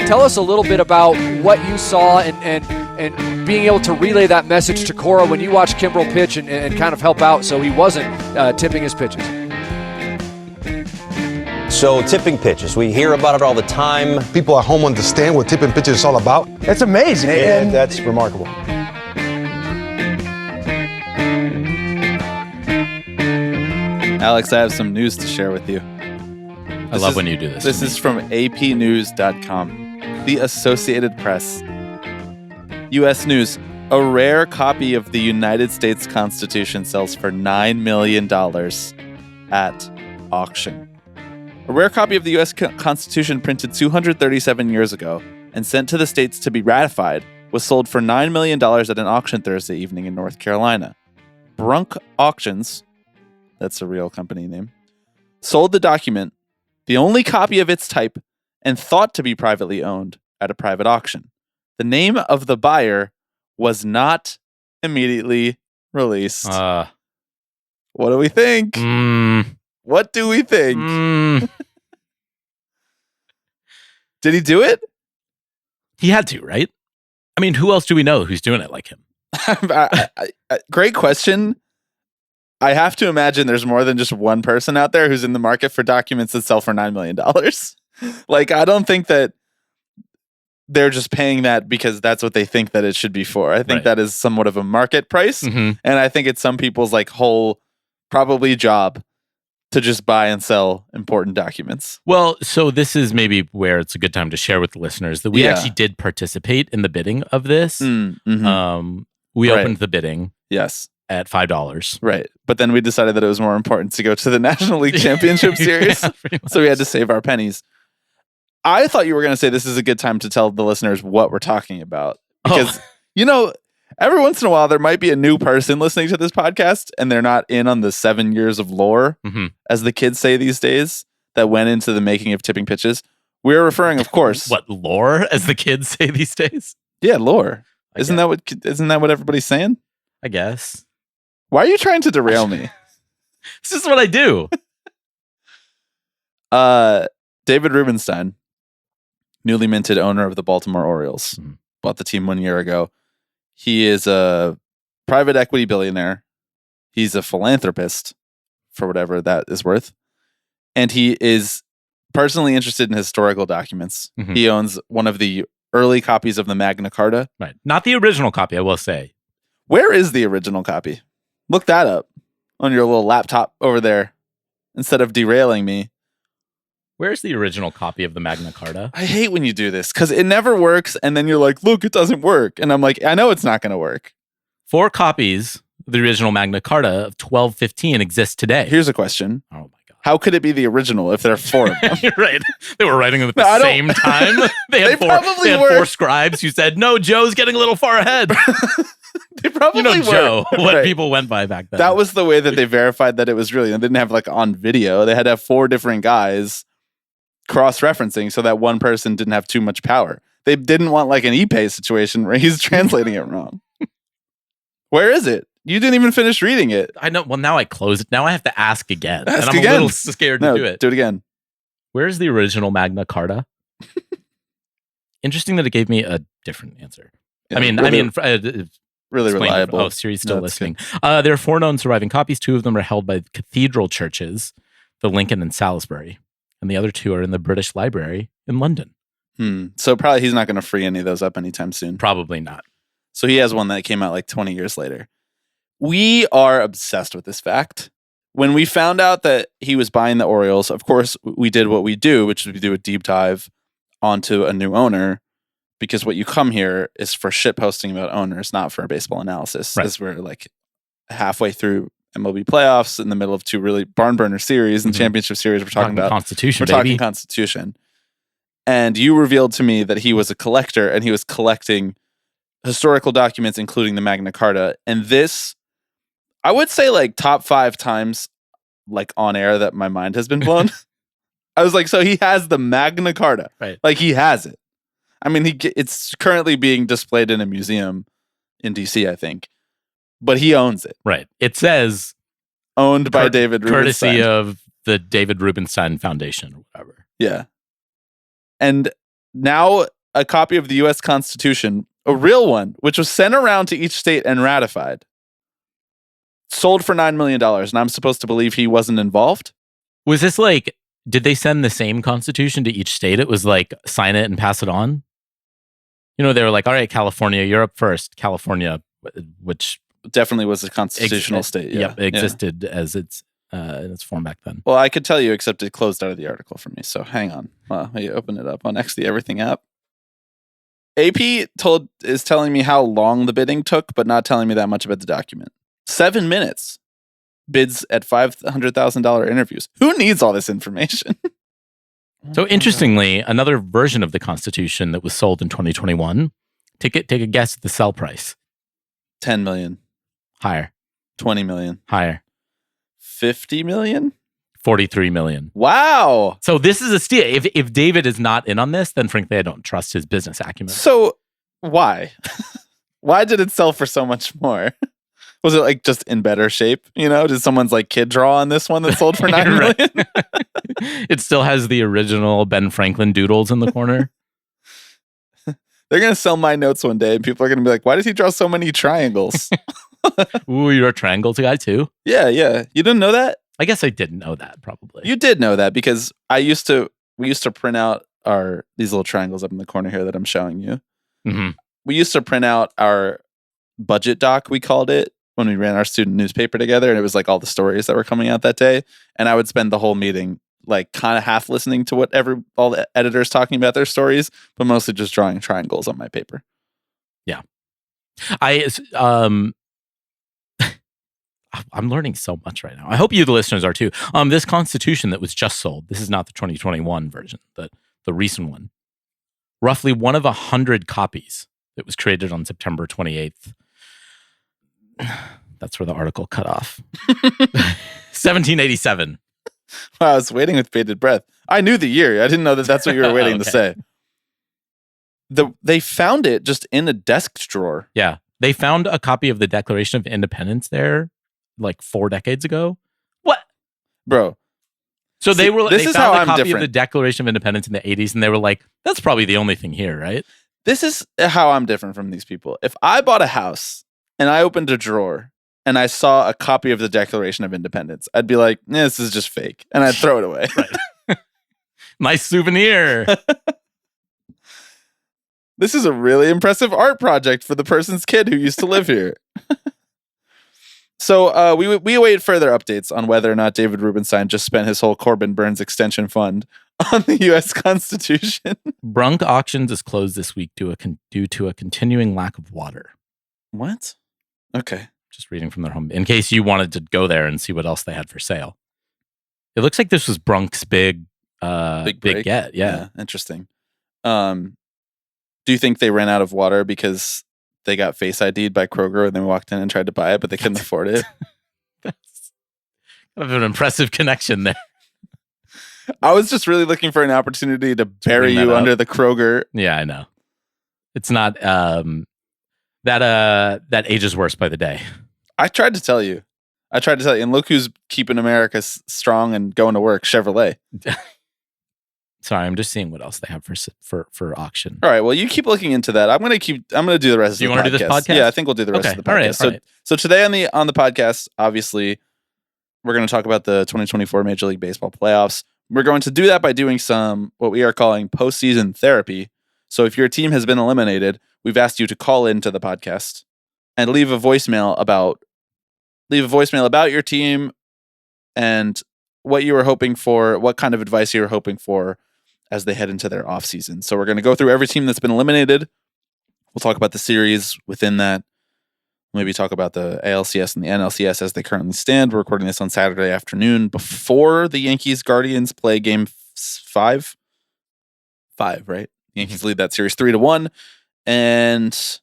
Tell us a little bit about what you saw and being able to relay that message to Cora when you watched Kimbrel pitch and kind of help out so he wasn't tipping his pitches. So tipping pitches, we hear about it all the time. People at home understand what tipping pitches is all about. It's amazing. And that's remarkable. Alex, I have some news to share with you. I love when you do this. This is from apnews.com. The Associated Press. U.S. News. A rare copy of the United States Constitution sells for $9 million at auction. A rare copy of the U.S. Constitution printed 237 years ago and sent to the states to be ratified was sold for $9 million at an auction Thursday evening in North Carolina. Brunk Auctions, that's a real company name, sold the document, the only copy of its type, and thought to be privately owned at a private auction. The name of the buyer was not immediately released. What do we think? What do we think? Did he do it? He had to, right? I mean, who else do we know who's doing it like him? Great question. I have to imagine there's more than just one person out there who's in the market for documents that sell for $9 million. Like, I don't think that they're just paying that because that's what they think that it should be for. I think that is somewhat of a market price. And I think it's some people's like whole probably job to just buy and sell important documents. Well, so this is maybe where it's a good time to share with the listeners that we actually did participate in the bidding of this. We opened the bidding. Yes. At $5. Right. But then we decided that it was more important to go to the National League Championship Series. So we had to save our pennies. I thought you were going to say this is a good time to tell the listeners what we're talking about. Because, you know, every once in a while, there might be a new person listening to this podcast and they're not in on the 7 years of lore, as the kids say these days, that went into the making of tipping pitches. We're referring, of course. What, lore, as the kids say these days? Yeah, lore. Isn't that what everybody's saying? I guess. Why are you trying to derail me? This is what I do. David Rubenstein, newly minted owner of the Baltimore Orioles, bought the team 1 year ago. He is a private equity billionaire. He's a philanthropist, for whatever that is worth. And he is personally interested in historical documents. He owns one of the early copies of the Magna Carta. Right. Not the original copy, I will say. Where is the original copy? Look that up on your little laptop over there instead of derailing me. Where's the original copy of the Magna Carta? I hate when you do this because it never works. And then you're like, look, it doesn't work. And I'm like, I know it's not going to work. 4 copies of the original Magna Carta of 1215 exist today. Here's a question. Oh, my God. How could it be the original if there are 4 of them? You're right. They were writing them at the same time. They had, probably had 4 scribes who said, no, Joe's getting a little far ahead. They probably were. Joe, what people went by back then. That was the way that they verified that it was really. They didn't have like on video. They had to have 4 different guys cross-referencing so that one person didn't have too much power. They didn't want like an ePay situation where he's translating it wrong. Where is it? You didn't even finish reading it. I know. Well, now I close it. Now I have to ask again. Ask and I'm again. a little scared to do it. Do it again. Where's the original Magna Carta? Interesting that it gave me a different answer. Yeah, really reliable. Oh, Siri's still listening. There are 4 known surviving copies. 2 of them are held by cathedral churches, the Lincoln and Salisbury, and the other 2 are in the British Library in London. So probably he's not going to free any of those up anytime soon. Probably not. So he has one that came out like 20 years later. We are obsessed with this fact. When we found out that he was buying the Orioles, of course, we did what we do, which is we do a deep dive onto a new owner. Because what you come here is for shit posting about owners, not for a baseball analysis. As we're like halfway through MLB playoffs, in the middle of 2 really barn burner series and championship series. We're talking about Constitution. We're talking Constitution. And you revealed to me that he was a collector and he was collecting historical documents, including the Magna Carta. And this, I would say, like top 5 times, like on air, that my mind has been blown. I was like, so he has the Magna Carta, right? Like he has it. I mean, it's currently being displayed in a museum in DC, I think, but he owns it. Right. It says owned by David Rubenstein. Courtesy of the David Rubenstein Foundation or whatever. Yeah. And now a copy of the U.S. Constitution, a real one, which was sent around to each state and ratified, sold for $9 million. And I'm supposed to believe he wasn't involved? Was this like, did they send the same Constitution to each state? It was like, sign it and pass it on? You know, they were like, all right, California, you're up first. California, which definitely was a constitutional state. Yeah. Yep, existed as its in its form back then. Well, I could tell you, except it closed out of the article for me. So hang on. You open it up on the Everything app. AP is telling me how long the bidding took, but not telling me that much about the document. 7 minutes. Bids at $500,000 interviews. Who needs all this information? So interestingly, another version of the Constitution that was sold in 2021. Take a guess at the sell price. 10 million. Higher. 20 million. Higher. 50 million? 43 million. Wow. So this is a steal. If David is not in on this, then frankly, I don't trust his business acumen. So why? Why did it sell for so much more? Was it like just in better shape? You know, did someone's like kid draw on this one that sold for $9 million? It still has the original Ben Franklin doodles in the corner. They're going to sell my notes one day and people are going to be like, why does he draw so many triangles? Ooh, you're a triangle guy too? Yeah. You didn't know that? I guess I didn't know that probably. You did know that because we used to print out these little triangles up in the corner here that I'm showing you. Mm-hmm. We used to print out our budget doc, we called it, when we ran our student newspaper together, and it was like all the stories that were coming out that day. And I would spend the whole meeting like kind of half listening to what all the editors talking about their stories, but mostly just drawing triangles on my paper. Yeah. I'm learning so much right now. I hope you, the listeners, are too. This Constitution that was just sold, this is not the 2021 version, the recent one. Roughly one of 100 copies that was created on September 28th. That's where the article cut off. 1787. Wow, I was waiting with bated breath. I knew the year. I didn't know that that's what you were waiting to say. They found it just in a desk drawer. Yeah. They found a copy of the Declaration of Independence there like 4 decades ago. What? Bro. So they were. This they is found how a I'm copy different. of the Declaration of Independence in the 80s, and they were like, "That's probably the only thing here, right?" This is how I'm different from these people. If I bought a house and I opened a drawer and I saw a copy of the Declaration of Independence, I'd be like, this is just fake, and I'd throw it away. Right. Nice souvenir. This is a really impressive art project for the person's kid who used to live here. So we await further updates on whether or not David Rubenstein just spent his whole Corbin Burns extension fund on the U.S. Constitution. Brunk Auctions is closed this week due to a continuing lack of water. What? Okay. Just reading from their home. In case you wanted to go there and see what else they had for sale. It looks like this was Brunk's big get. Yeah. Interesting. Do you think they ran out of water because they got Face ID'd by Kroger and they walked in and tried to buy it, but they couldn't afford it? That's kind of an impressive connection there. I was just really looking for an opportunity to bury you under the Kroger. Yeah, I know. It's not that ages worse by the day. I tried to tell you. And look who's keeping America strong and going to work, Chevrolet. Sorry, I'm just seeing what else they have for auction. All right, well, you keep looking into that. I'm going to do the rest of the podcast. You want to do this podcast? Yeah, I think we'll do the rest of the podcast. All right. So today on the podcast, obviously, we're going to talk about the 2024 Major League Baseball playoffs. We're going to do that by doing some what we are calling postseason therapy. So if your team has been eliminated, we've asked you to call into the podcast and leave a voicemail about your team and what you were hoping for, what kind of advice you were hoping for as they head into their offseason. So we're going to go through every team that's been eliminated. We'll talk about the series within that. Maybe talk about the ALCS and the NLCS as they currently stand. We're recording this on Saturday afternoon before the Yankees-Guardians play game 5. 5, right? Yankees lead that series 3-1. And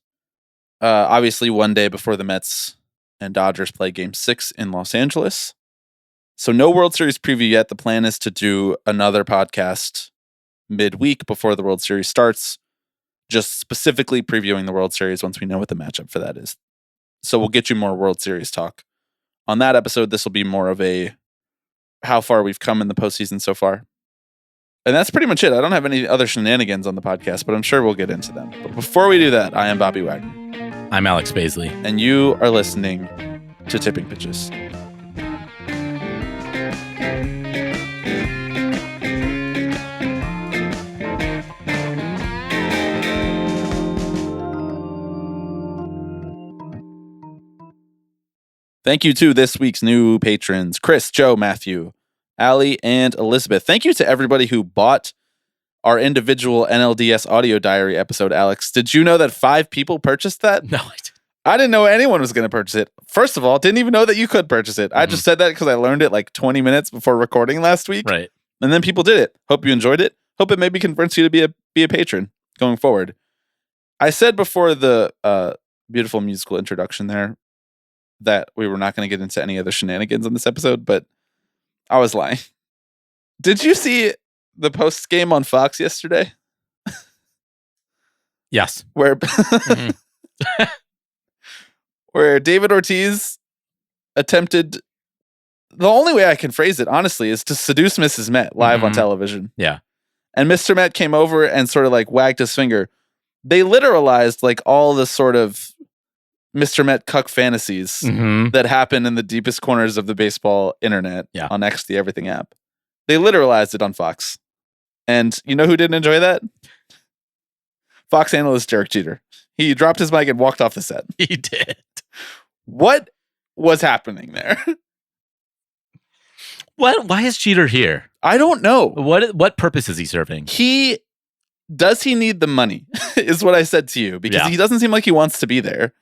obviously one day before the Mets and Dodgers play game 6 in Los Angeles. So no World Series preview yet. The plan is to do another podcast midweek before the World Series starts, just specifically previewing the World Series once we know what the matchup for that is. So we'll get you more World Series talk. On that episode, this will be more of a how far we've come in the postseason so far. And that's pretty much it. I don't have any other shenanigans on the podcast, but I'm sure we'll get into them. But before we do that, I am Bobby Wagner. I'm Alex Baisley. And you are listening to Tipping Pitches. Thank you to this week's new patrons, Chris, Joe, Matthew, Allie, and Elizabeth. Thank you to everybody who bought our individual NLDS audio diary episode, Alex. Did you know that 5 people purchased that? No, I didn't know anyone was going to purchase it. First of all, didn't even know that you could purchase it. I just said that because I learned it like 20 minutes before recording last week. Right. And then people did it. Hope you enjoyed it. Hope it maybe converts you to be a patron going forward. I said before the beautiful musical introduction there that we were not going to get into any other shenanigans on this episode, but I was lying. Did you see the post game on Fox yesterday? Yes. Where where David Ortiz attempted, the only way I can phrase it, honestly, is to seduce Mrs. Met live on television. Yeah. And Mr. Met came over and sort of like wagged his finger. They literalized like all the sort of Mr. Met cuck fantasies that happen in the deepest corners of the baseball internet on X, the Everything app. They literalized it on Fox. And you know who didn't enjoy that? Fox analyst Derek Jeter. He dropped his mic and walked off the set. He did. What was happening there? Why is Jeter here? I don't know. What purpose is he serving? Does he need the money? Is what I said to you, because he doesn't seem like he wants to be there.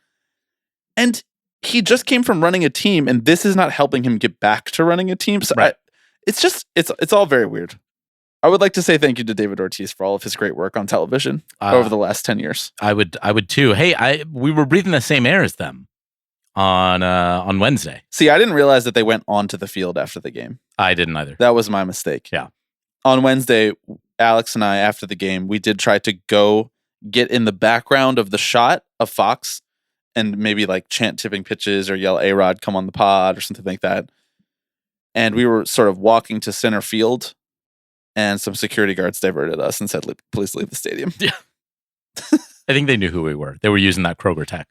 And he just came from running a team, and this is not helping him get back to running a team. So right. It's all very weird. I would like to say thank you to David Ortiz for all of his great work on television over the last 10 years. I would too. Hey, we were breathing the same air as them on Wednesday. See, I didn't realize that they went onto the field after the game. I didn't either. That was my mistake. Yeah. On Wednesday, Alex and I, after the game, we did try to go get in the background of the shot of Fox and maybe like chant tipping pitches or yell A-Rod, come on the pod or something like that. And we were sort of walking to center field, and some security guards diverted us and said, please leave the stadium. Yeah. I think they knew who we were. They were using that Kroger tech.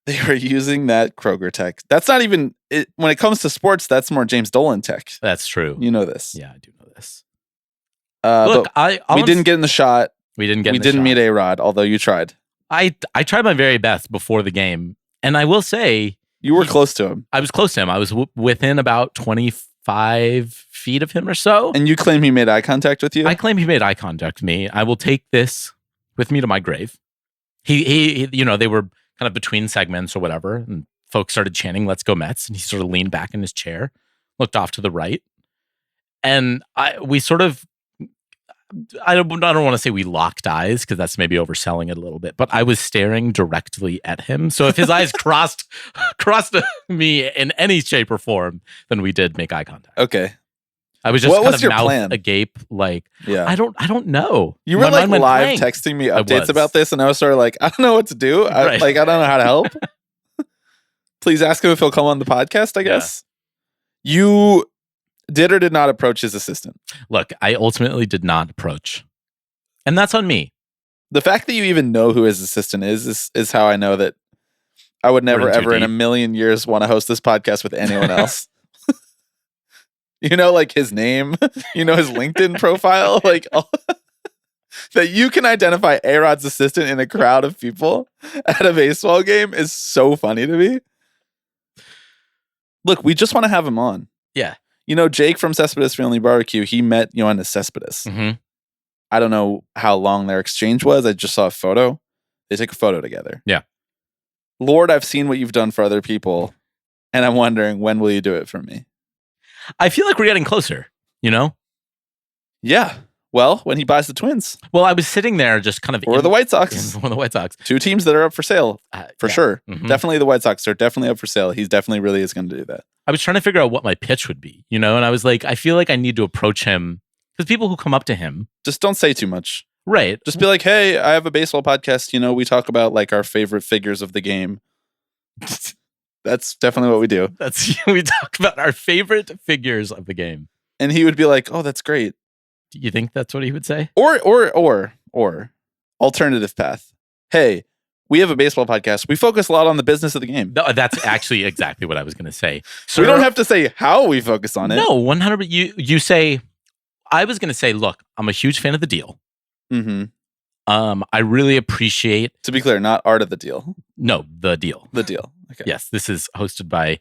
They were using that Kroger tech. That's not even, when it comes to sports, that's more James Dolan tech. That's true. You know this. Yeah, I do know this. Look, we didn't get in the shot. We didn't meet A-Rod, although you tried. I tried my very best before the game. And I will say, you were close to him. I was close to him. I was within about 25 feet of him or so. And you claim he made eye contact with you? I claim he made eye contact with me. I will take this with me to my grave. He they were kind of between segments or whatever, and folks started chanting, "Let's go Mets." And he sort of leaned back in his chair, looked off to the right. And we sort of, I don't want to say we locked eyes, because that's maybe overselling it a little bit, but I was staring directly at him. So if his eyes crossed me in any shape or form, then we did make eye contact. Okay. I was just kind of mouth plan? agape, like, I don't know. You were like live texting me updates about this, and I was sort of like, I don't know what to do. I don't know how to help. Please ask him if he'll come on the podcast, I guess. Yeah. You did or did not approach his assistant? Look, I ultimately did not approach. And that's on me. The fact that you even know who his assistant is how I know that I would never, ever in a million years want to host this podcast with anyone else. You know, like his name, you know, his LinkedIn profile, like that you can identify A-Rod's assistant in a crowd of people at a baseball game is so funny to me. Look, we just want to have him on. Yeah. You know, Jake from Cespedes Family Barbecue, he met Yoenis Cespedes. Mm-hmm. I don't know how long their exchange was. I just saw a photo. They took a photo together. Yeah. Lord, I've seen what you've done for other people, and I'm wondering, when will you do it for me? I feel like we're getting closer, you know? Yeah. Well, when he buys the Twins. Well, I was sitting there just kind of... Or the White Sox. Or the White Sox. 2 teams that are up for sale, for sure. Mm-hmm. Definitely the White Sox are definitely up for sale. He's definitely really is going to do that. I was trying to figure out what my pitch would be, you know? And I was like, I feel like I need to approach him, because people who come up to him... Just don't say too much. Right. Just be like, hey, I have a baseball podcast. You know, we talk about like our favorite figures of the game. That's definitely what we do. We talk about our favorite figures of the game. And he would be like, "Oh, that's great." Do you think that's what he would say? Or alternative path. Hey, we have a baseball podcast. We focus a lot on the business of the game. No, that's actually exactly what I was going to say. So we don't have to say how we focus on it. No, 100. You say. I was going to say, look, I'm a huge fan of the deal. Mm-hmm. I really appreciate. To be clear, not art of the deal. No, the deal. The deal. Okay. Yes, this is hosted by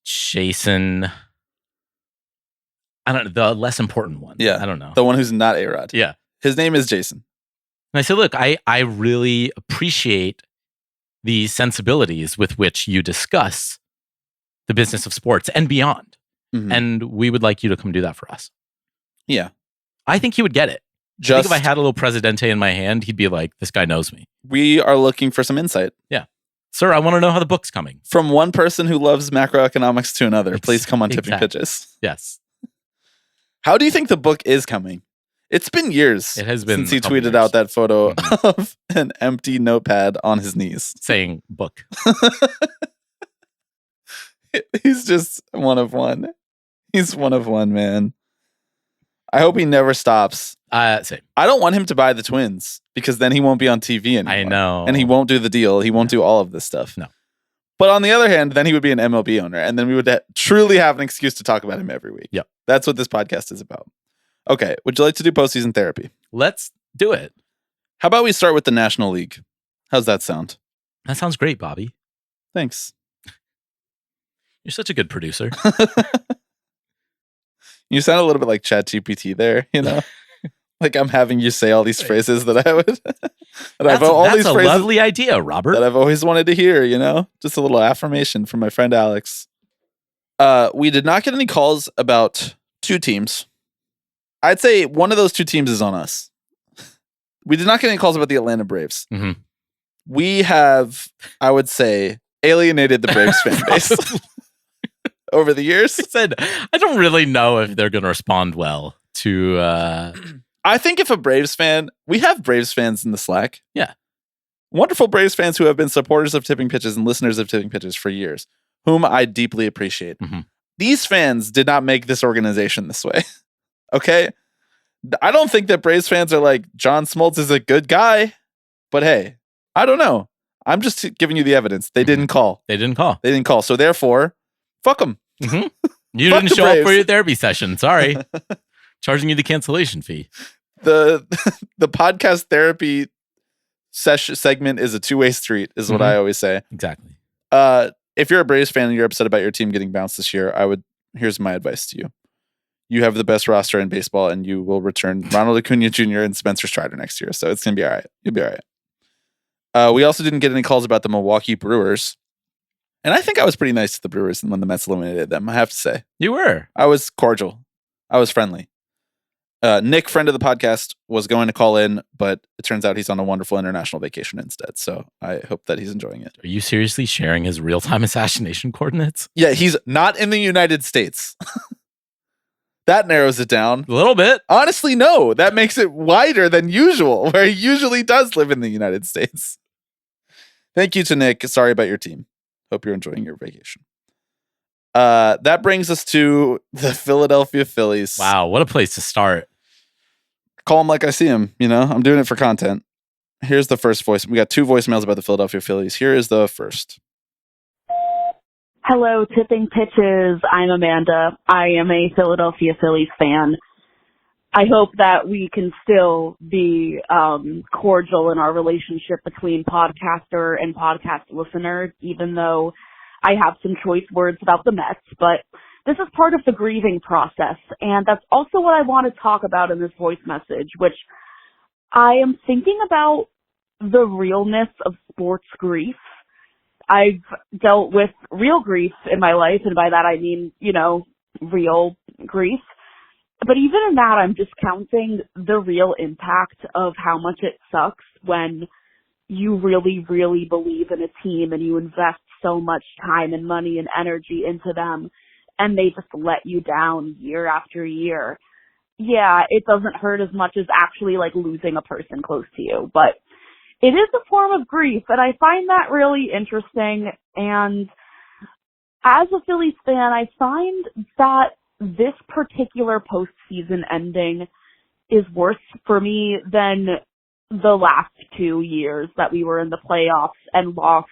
Jason. I don't know, the less important one. Yeah. I don't know. The one who's not A-Rod. Yeah. His name is Jason. And I said, look, I really appreciate the sensibilities with which you discuss the business of sports and beyond. Mm-hmm. And we would like you to come do that for us. Yeah. I think he would get it. I think if I had a little Presidente in my hand, he'd be like, this guy knows me. We are looking for some insight. Yeah. Sir, I want to know how the book's coming. From one person who loves macroeconomics to another. Please come on Tipping Pitches. Yes. How do you think the book is coming? It's been years. It has been since he tweeted out that photo of an empty notepad on his knees. Saying book. He's just one of one. He's one of one, man. I hope he never stops. Same. I don't want him to buy the Twins because then he won't be on TV anymore. I know. And he won't do the deal. He won't do all of this stuff. No. But on the other hand, then he would be an MLB owner. And then we would truly have an excuse to talk about him every week. Yep. That's what this podcast is about. Okay. Would you like to do postseason therapy? Let's do it. How about we start with the National League? How's that sound? That sounds great, Bobby. Thanks. You're such a good producer. You sound a little bit like ChatGPT there, you know? Like I'm having you say all these phrases that I would. That's a lovely idea, Robert. That I've always wanted to hear, you know? Just a little affirmation from my friend Alex. We did not get any calls about two teams. I'd say one of those two teams is on us. We did not get any calls about the Atlanta Braves. Mm-hmm. We have, I would say, alienated the Braves fan base over the years. I said, I don't really know if they're going to respond well to... I think if a Braves fan, we have Braves fans in the Slack. Yeah. Wonderful Braves fans who have been supporters of Tipping Pitches and listeners of Tipping Pitches for years, whom I deeply appreciate. Mm-hmm. These fans did not make this organization this way. Okay? I don't think that Braves fans are like, John Smoltz is a good guy, but hey, I don't know. I'm just giving you the evidence. They didn't call. They didn't call. They didn't call. So therefore, fuck them. Mm-hmm. You didn't show up for your therapy session. Sorry. Charging you the cancellation fee. The podcast therapy segment is a two-way street, is what I always say. Exactly. If you're a Braves fan and you're upset about your team getting bounced this year, here's my advice to you. You have the best roster in baseball, and you will return Ronald Acuna Jr. and Spencer Strider next year. So it's going to be all right. You'll be all right. We also didn't get any calls about the Milwaukee Brewers. And I think I was pretty nice to the Brewers when the Mets eliminated them, I have to say. You were. I was cordial. I was friendly. Nick, friend of the podcast, was going to call in, but it turns out he's on a wonderful international vacation instead. So I hope that he's enjoying it. Are you seriously sharing his real-time assassination coordinates? Yeah, he's not in the United States. That narrows it down. A little bit. Honestly, no. That makes it wider than usual, where he usually does live in the United States. Thank you to Nick. Sorry about your team. Hope you're enjoying your vacation. That brings us to the Philadelphia Phillies. Wow, what a place to start. Call him like I see him. You know, I'm doing it for content. Here's the first voice. We got two voicemails about the Philadelphia Phillies. Here is the first. Hello, Tipping Pitches. I'm Amanda. I am a Philadelphia Phillies fan. I hope that we can still be cordial in our relationship between podcaster and podcast listener, even though I have some choice words about the Mets. But this is part of the grieving process, and that's also what I want to talk about in this voice message, which I am thinking about the realness of sports grief. I've dealt with real grief in my life, and by that I mean, you know, real grief. But even in that, I'm discounting the real impact of how much it sucks when you really, really believe in a team and you invest so much time and money and energy into them, and they just let you down year after year. Yeah, it doesn't hurt as much as actually like losing a person close to you, but it is a form of grief, and I find that really interesting, and as a Phillies fan, I find that this particular postseason ending is worse for me than the last 2 years that we were in the playoffs and lost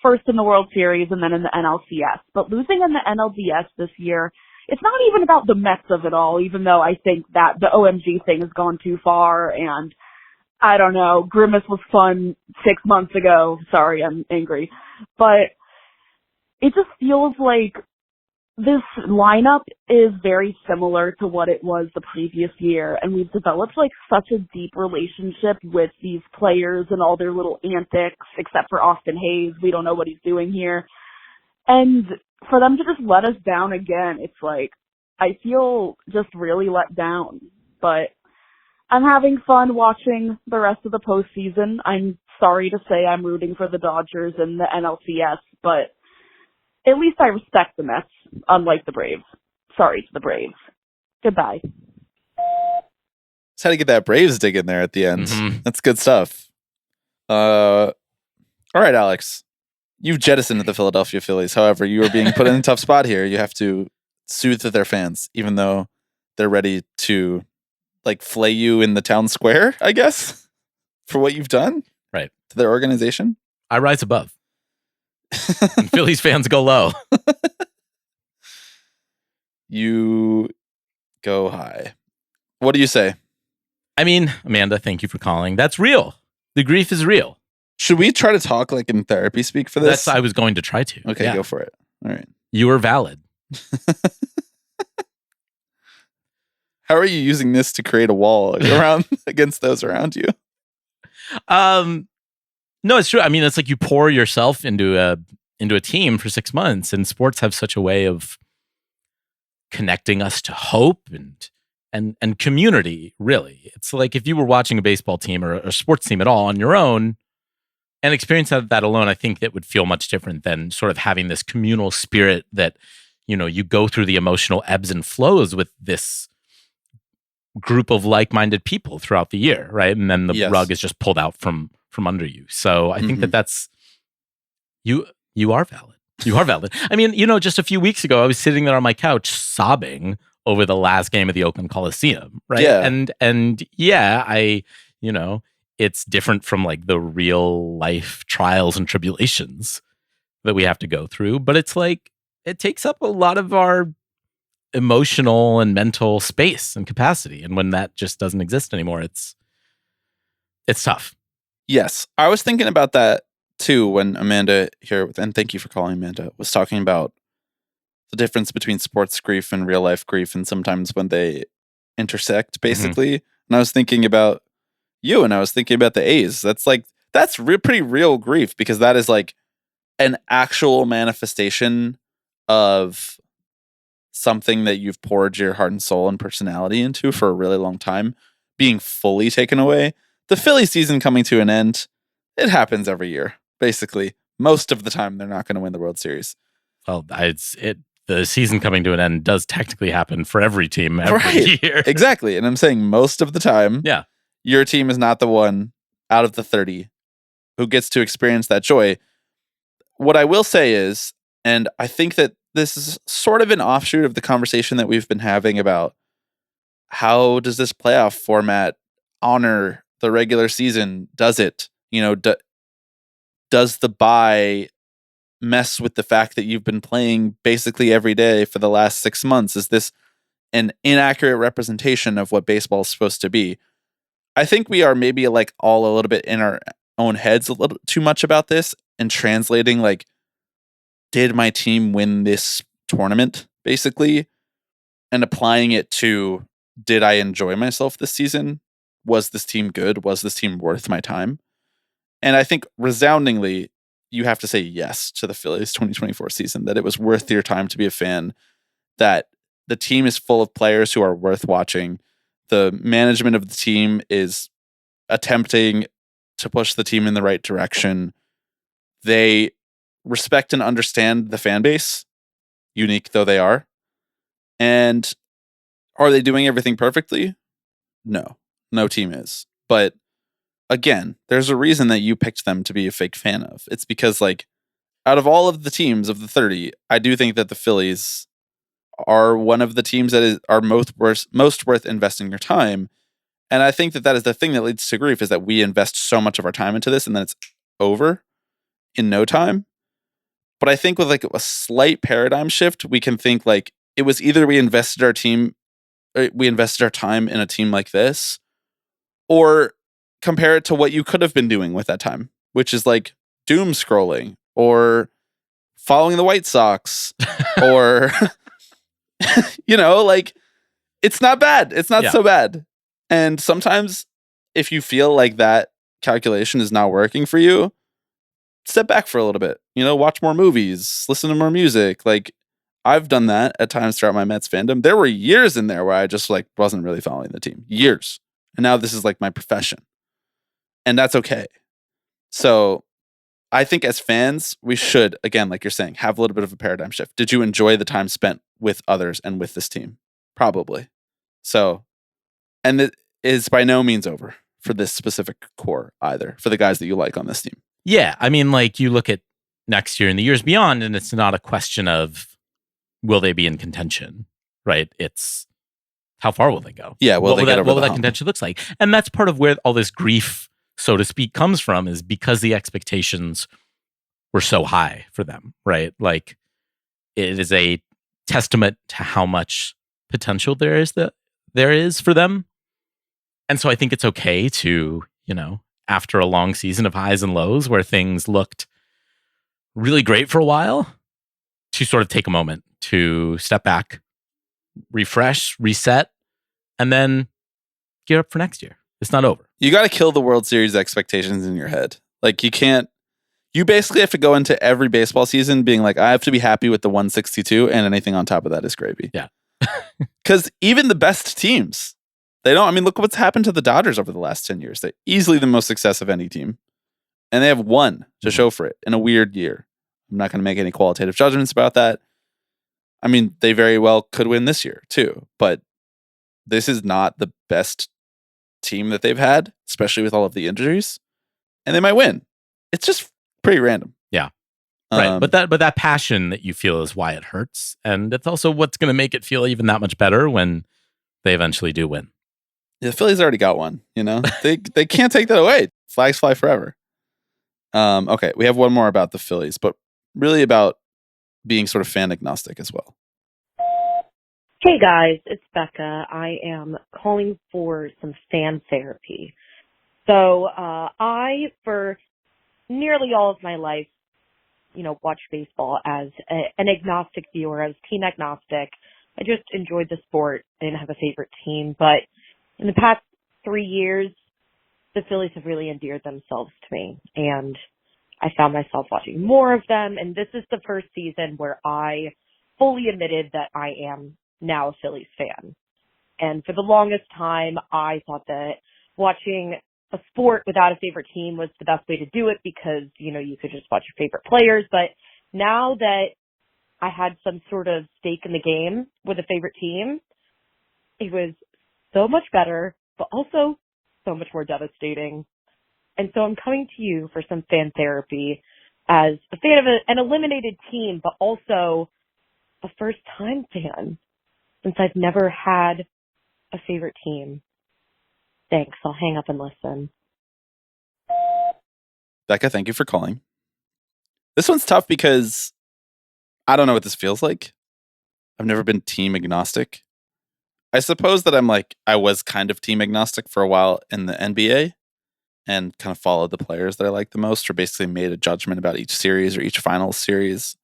first in the World Series and then in the NLCS. But losing in the NLDS this year, it's not even about the Mets of it all, even though I think that the OMG thing has gone too far. And I don't know, Grimace was fun 6 months ago. Sorry, I'm angry. But it just feels like this lineup is very similar to what it was the previous year, and we've developed like such a deep relationship with these players and all their little antics, except for Austin Hayes. We don't know what he's doing here. And for them to just let us down again, it's like, I feel just really let down. But I'm having fun watching the rest of the postseason. I'm sorry to say I'm rooting for the Dodgers and the NLCS, but at least I respect the Mets, unlike the Braves. Sorry to the Braves. Goodbye. Just had to get that Braves dig in there at the end. Mm-hmm. That's good stuff. All right, Alex. You've jettisoned the Philadelphia Phillies. However, you are being put in a tough spot here. You have to soothe their fans, even though they're ready to like flay you in the town square, I guess, for what you've done. Right. To their organization. I rise above. And Phillies fans go low. You go high. What do you say? I mean, Amanda, thank you for calling. That's real. The grief is real. Should we try to talk like in therapy speak for this? I was going to try to. Okay, Yeah. go for it. All right. You are valid. How are you using this to create a wall around against those around you? No, it's true. I mean, it's like you pour yourself into a team for 6 months, and sports have such a way of connecting us to hope and community. Really, it's like if you were watching a baseball team or a sports team at all on your own, and experience that alone, I think that would feel much different than sort of having this communal spirit that, you know, you go through the emotional ebbs and flows with this group of like-minded people throughout the year, right? And then the rug is just pulled out from under you. So I think that's you are valid. You are valid. I mean, you know, just a few weeks ago, I was sitting there on my couch sobbing over the last game of the Oakland Coliseum, right? Yeah. And yeah, you know, it's different from like the real life trials and tribulations that we have to go through, but it's like it takes up a lot of our emotional and mental space and capacity, and when that just doesn't exist anymore, it's tough. Yes, I was thinking about that too when Amanda here, and thank you for calling, Amanda, was talking about the difference between sports grief and real life grief, and sometimes when they intersect, basically. And I was thinking about you, and I was thinking about the A's. That's pretty real grief, because that is like an actual manifestation of something that you've poured your heart and soul and personality into for a really long time being fully taken away. The Philly season coming to an end, it happens every year, basically. Most of the time, they're not going to win the World Series. Well, the season coming to an end does technically happen for every team every year. Exactly. And I'm saying most of the time, yeah, your team is not the one out of the 30 who gets to experience that joy. What I will say is, and I think that this is sort of an offshoot of the conversation that we've been having about how does this playoff format honor the regular season? Does it, you know, does the bye mess with the fact that you've been playing basically every day for the last 6 months? Is this an inaccurate representation of what baseball is supposed to be? I think we are maybe like all a little bit in our own heads a little too much about this and translating like, did my team win this tournament, basically, and applying it to, did I enjoy myself this season? Was this team good? Was this team worth my time? And I think resoundingly, you have to say yes to the Phillies 2024 season, that it was worth your time to be a fan, that the team is full of players who are worth watching. The management of the team is attempting to push the team in the right direction. They respect and understand the fan base, unique though they are. And are they doing everything perfectly? No team is. But again, there's a reason that you picked them to be a fake fan of. It's because like out of all of the teams of the 30, I do think that the Phillies are one of the teams that are most worth investing your time. And I think that is the thing that leads to grief, is that we invest so much of our time into this and then it's over in no time. But I think with like a slight paradigm shift, we can think like it was either we invested our time in a team like this, or compare it to what you could have been doing with that time, which is like doom scrolling or following the White Sox or, like it's not bad. It's not so bad. And sometimes if you feel like that calculation is not working for you, step back for a little bit, watch more movies, listen to more music. Like I've done that at times throughout my Mets fandom. There were years in there where I just like wasn't really following the team. Years. And now this is like my profession. And that's okay. So I think as fans, we should, again, like you're saying, have a little bit of a paradigm shift. Did you enjoy the time spent with others and with this team? Probably. So, and it is by no means over for this specific core either, for the guys that you like on this team. Yeah. I mean, like you look at next year and the years beyond, and it's not a question of will they be in contention, right? It's how far will they go? Yeah. What will that contention looks like? And that's part of where all this grief, so to speak, comes from, is because the expectations were so high for them, right? Like it is a testament to how much potential there is for them. And so I think it's okay to, after a long season of highs and lows where things looked really great for a while, to sort of take a moment to step back, refresh, reset, and then gear up for next year. It's not over. You got to kill the World Series expectations in your head. Like you basically have to go into every baseball season being like, I have to be happy with the 162 and anything on top of that is gravy. Yeah. Because even the best teams, look what's happened to the Dodgers over the last 10 years. They're easily the most success of any team. And they have one to show for it in a weird year. I'm not going to make any qualitative judgments about that. I mean, they very well could win this year too, but this is not the best team that they've had, especially with all of the injuries, and they might win. It's just pretty random. Yeah. Right. But that passion that you feel is why it hurts. And it's also what's going to make it feel even that much better when they eventually do win. The Phillies already got one, they can't take that away. Flags fly forever. Okay. We have one more about the Phillies, but really about being sort of fan agnostic as well. Hey guys, it's Becca. I am calling for some fan therapy. So I, for nearly all of my life, watched baseball as an agnostic viewer, as team agnostic. I just enjoyed the sport. I didn't have a favorite team. But in the past 3 years, the Phillies have really endeared themselves to me. And I found myself watching more of them. And this is the first season where I fully admitted that I am now a Phillies fan. And for the longest time, I thought that watching a sport without a favorite team was the best way to do it because, you could just watch your favorite players. But now that I had some sort of stake in the game with a favorite team, it was so much better, but also so much more devastating. And so I'm coming to you for some fan therapy as a fan of an eliminated team, but also a first-time fan, since I've never had a favorite team. Thanks. I'll hang up and listen. Becca, thank you for calling. This one's tough because I don't know what this feels like. I've never been team agnostic. I suppose that I was kind of team agnostic for a while in the NBA and kind of followed the players that I liked the most, or basically made a judgment about each series or each finals series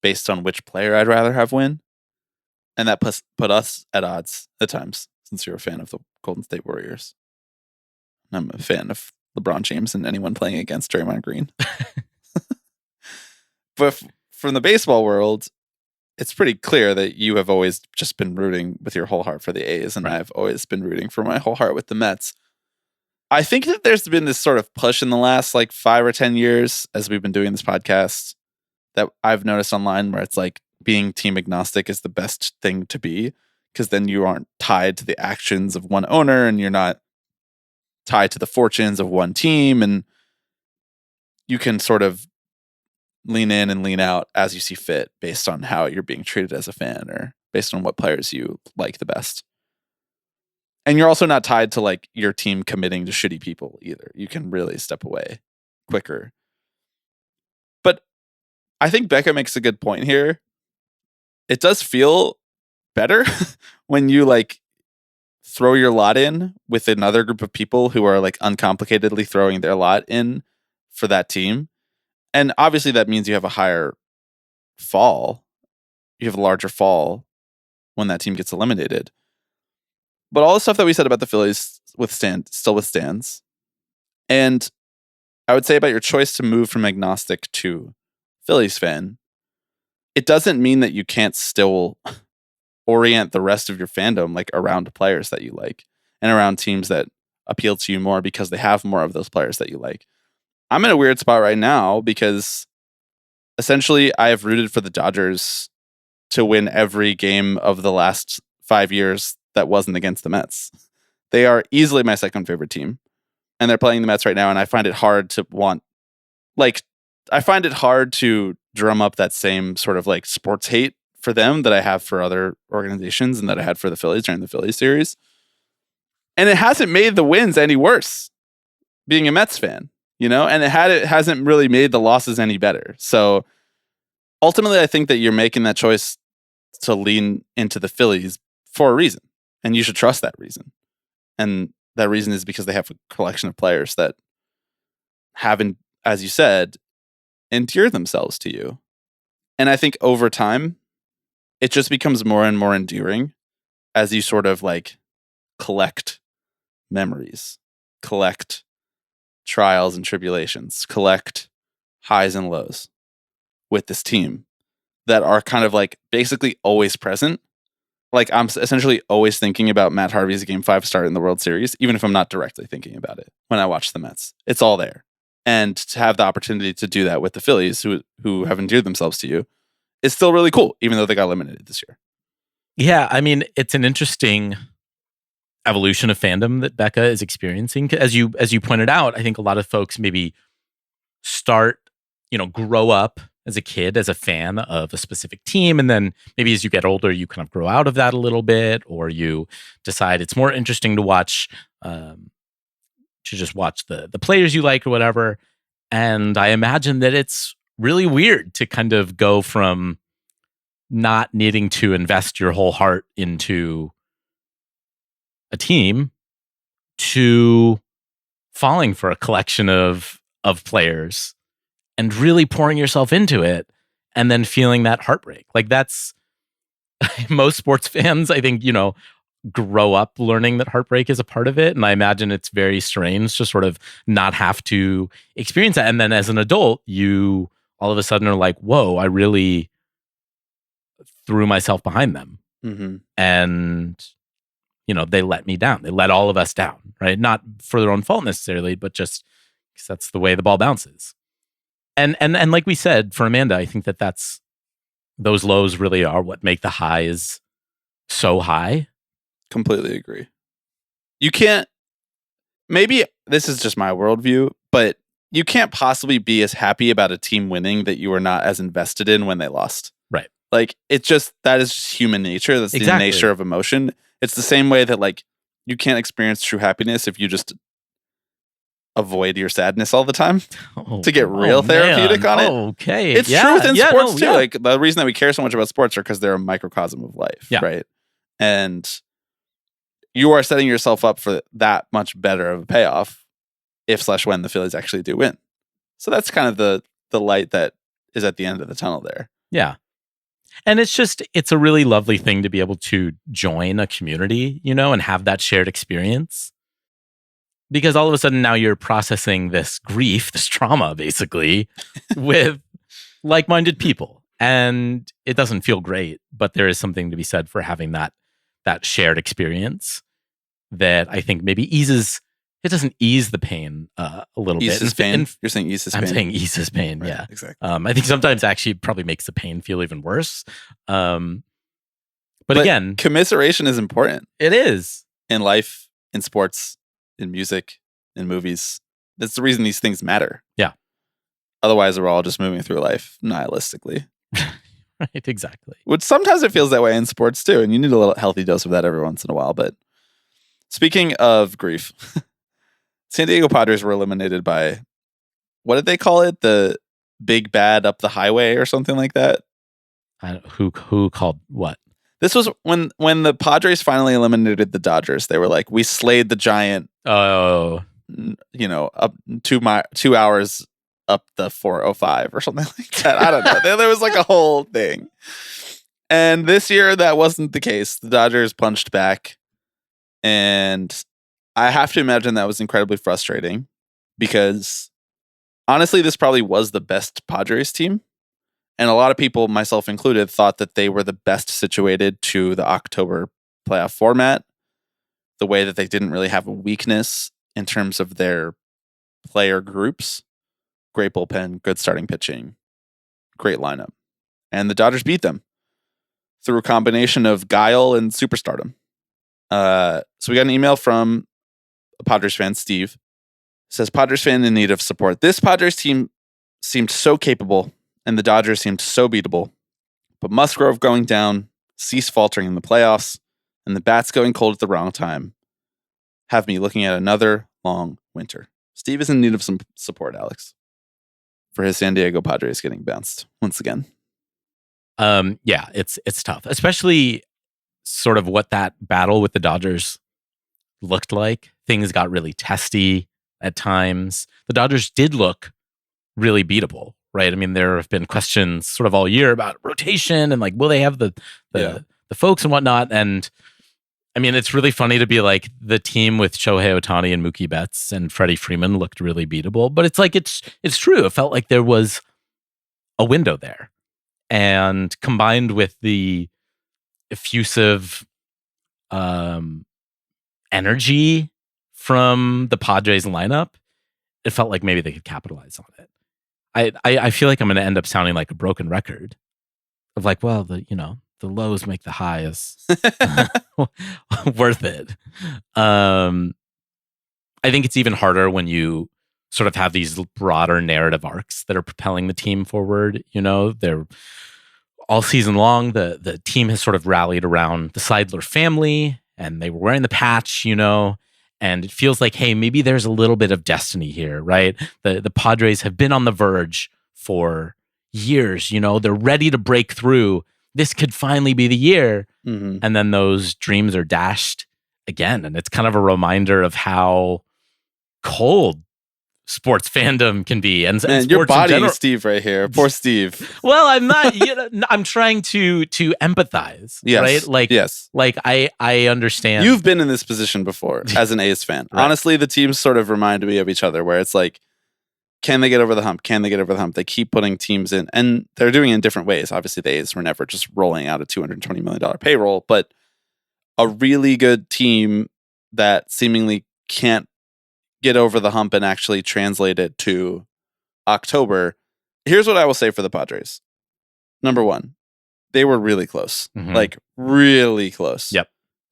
based on which player I'd rather have win. And that put us at odds at times, since you're a fan of the Golden State Warriors. I'm a fan of LeBron James and anyone playing against Draymond Green. But from the baseball world, it's pretty clear that you have always just been rooting with your whole heart for the A's, and right. I've always been rooting for my whole heart with the Mets. I think that there's been this sort of push in the last 5 or 10 years as we've been doing this podcast that I've noticed online where it's like being team agnostic is the best thing to be, because then you aren't tied to the actions of one owner and you're not tied to the fortunes of one team, and you can sort of lean in and lean out as you see fit based on how you're being treated as a fan or based on what players you like the best. And you're also not tied to like your team committing to shitty people either. You can really step away quicker. But I think Becca makes a good point here. It does feel better when you like throw your lot in with another group of people who are like uncomplicatedly throwing their lot in for that team. And obviously that means you have a higher fall. You have a larger fall when that team gets eliminated. But all the stuff that we said about the Phillies still withstands. And I would say about your choice to move from agnostic to Phillies fan, it doesn't mean that you can't still orient the rest of your fandom like around players that you like and around teams that appeal to you more because they have more of those players that you like. I'm in a weird spot right now because essentially I have rooted for the Dodgers to win every game of the last 5 years that wasn't against the Mets. They are easily my second favorite team, and they're playing the Mets right now, and I find it hard to drum up that same sort of like sports hate for them that I have for other organizations and that I had for the Phillies during the Phillies series. And it hasn't made the wins any worse being a Mets fan, you know, and it hasn't really made the losses any better. So ultimately, I think that you're making that choice to lean into the Phillies for a reason, and you should trust that reason. And that reason is because they have a collection of players that haven't, as you said, endeared themselves to you. And I think over time, it just becomes more and more endearing as you sort of like collect memories, collect trials and tribulations, collect highs and lows with this team that are kind of like basically always present. Like I'm essentially always thinking about Matt Harvey's Game 5 start in the World Series, even if I'm not directly thinking about it when I watch the Mets. It's all there. And to have the opportunity to do that with the Phillies who have endeared themselves to you is still really cool, even though they got eliminated this year. Yeah, I mean, it's an interesting evolution of fandom that Becca is experiencing. As you pointed out, I think a lot of folks maybe grow up as a kid as a fan of a specific team, and then maybe as you get older, you kind of grow out of that a little bit, or you decide it's more interesting to watch, to just watch the players you like or whatever. And I imagine that it's really weird to kind of go from not needing to invest your whole heart into a team to falling for a collection of players and really pouring yourself into it and then feeling that heartbreak. Like that's most sports fans, I think, grow up learning that heartbreak is a part of it. And I imagine it's very strange to sort of not have to experience that. And then as an adult, you all of a sudden are like, whoa, I really threw myself behind them. Mm-hmm. And, they let me down. They let all of us down, right? Not for their own fault necessarily, but just because that's the way the ball bounces. And like we said, for Amanda, I think that's those lows really are what make the highs so high. Completely agree. You can't, maybe this is just my worldview, but you can't possibly be as happy about a team winning that you were not as invested in when they lost. Right. Like that is just human nature. That's the nature of emotion. It's the same way that like you can't experience true happiness if you just avoid your sadness all the time to get real therapeutic on it. Okay. It's true within sports too. Like the reason that we care so much about sports are because they're a microcosm of life. Yeah. Right. And you are setting yourself up for that much better of a payoff if/when the Phillies actually do win. So that's kind of the light that is at the end of the tunnel there. Yeah. And it's a really lovely thing to be able to join a community, and have that shared experience. Because all of a sudden now you're processing this grief, this trauma, basically, with like-minded people. And it doesn't feel great, but there is something to be said for having that shared experience that I think maybe it doesn't ease the pain a little bit. Pain? You're saying eases pain? I'm saying eases pain, right, yeah. Exactly. I think sometimes actually it probably makes the pain feel even worse. But again, commiseration is important. It is. In life, in sports, in music, in movies. That's the reason these things matter. Yeah. Otherwise, we're all just moving through life nihilistically. Right, exactly. Which sometimes it feels that way in sports too, and you need a little healthy dose of that every once in a while. But speaking of grief, San Diego Padres were eliminated by, what did they call it? The big bad up the highway or something like that? Who called what? This was when the Padres finally eliminated the Dodgers. They were like, we slayed the giant. Oh, Up 2 hours up the 405 or something like that. I don't know. There was like a whole thing. And this year, that wasn't the case. The Dodgers punched back. And I have to imagine that was incredibly frustrating because honestly, this probably was the best Padres team. And a lot of people, myself included, thought that they were the best situated to the October playoff format. The way that they didn't really have a weakness in terms of their player groups. Great bullpen, good starting pitching, great lineup. And the Dodgers beat them through a combination of guile and superstardom. So we got an email from a Padres fan, Steve. It says, Padres fan in need of support. This Padres team seemed so capable, and the Dodgers seemed so beatable. But Musgrove going down, Cease faltering in the playoffs, and the bats going cold at the wrong time have me looking at another long winter. Steve is in need of some support, Alex, for his San Diego Padres getting bounced once again. Yeah, it's tough, especially sort of what that battle with the Dodgers looked like. Things got really testy at times. The Dodgers did look really beatable, right? I mean, there have been questions sort of all year about rotation and like, will they have the folks and whatnot? And I mean, it's really funny to be like the team with Shohei Ohtani and Mookie Betts and Freddie Freeman looked really beatable, but it's like it's true. It felt like there was a window there, and combined with the effusive energy from the Padres lineup, it felt like maybe they could capitalize on it. I feel like I'm going to end up sounding like a broken record of like, well, the lows make the highs worth it. I think it's even harder when you sort of have these broader narrative arcs that are propelling the team forward. They're all season long. The team has sort of rallied around the Seidler family, and they were wearing the patch, and it feels like, hey, maybe there's a little bit of destiny here, right? The Padres have been on the verge for years. They're ready to break through. This could finally be the year. Mm-hmm. And then those dreams are dashed again. And it's kind of a reminder of how cold sports fandom can be. And your body, Steve, right here. Poor Steve. Well, I'm not, I'm trying to empathize, yes. Right? Like, yes. Like I understand. You've been in this position before as an A's fan. Right. Honestly, the teams sort of remind me of each other where it's like, can they get over the hump? Can they get over the hump? They keep putting teams in, and they're doing it in different ways. Obviously, the A's were never just rolling out a $220 million payroll, but a really good team that seemingly can't get over the hump and actually translate it to October. Here's what I will say for the Padres. Number one, they were really close, like really close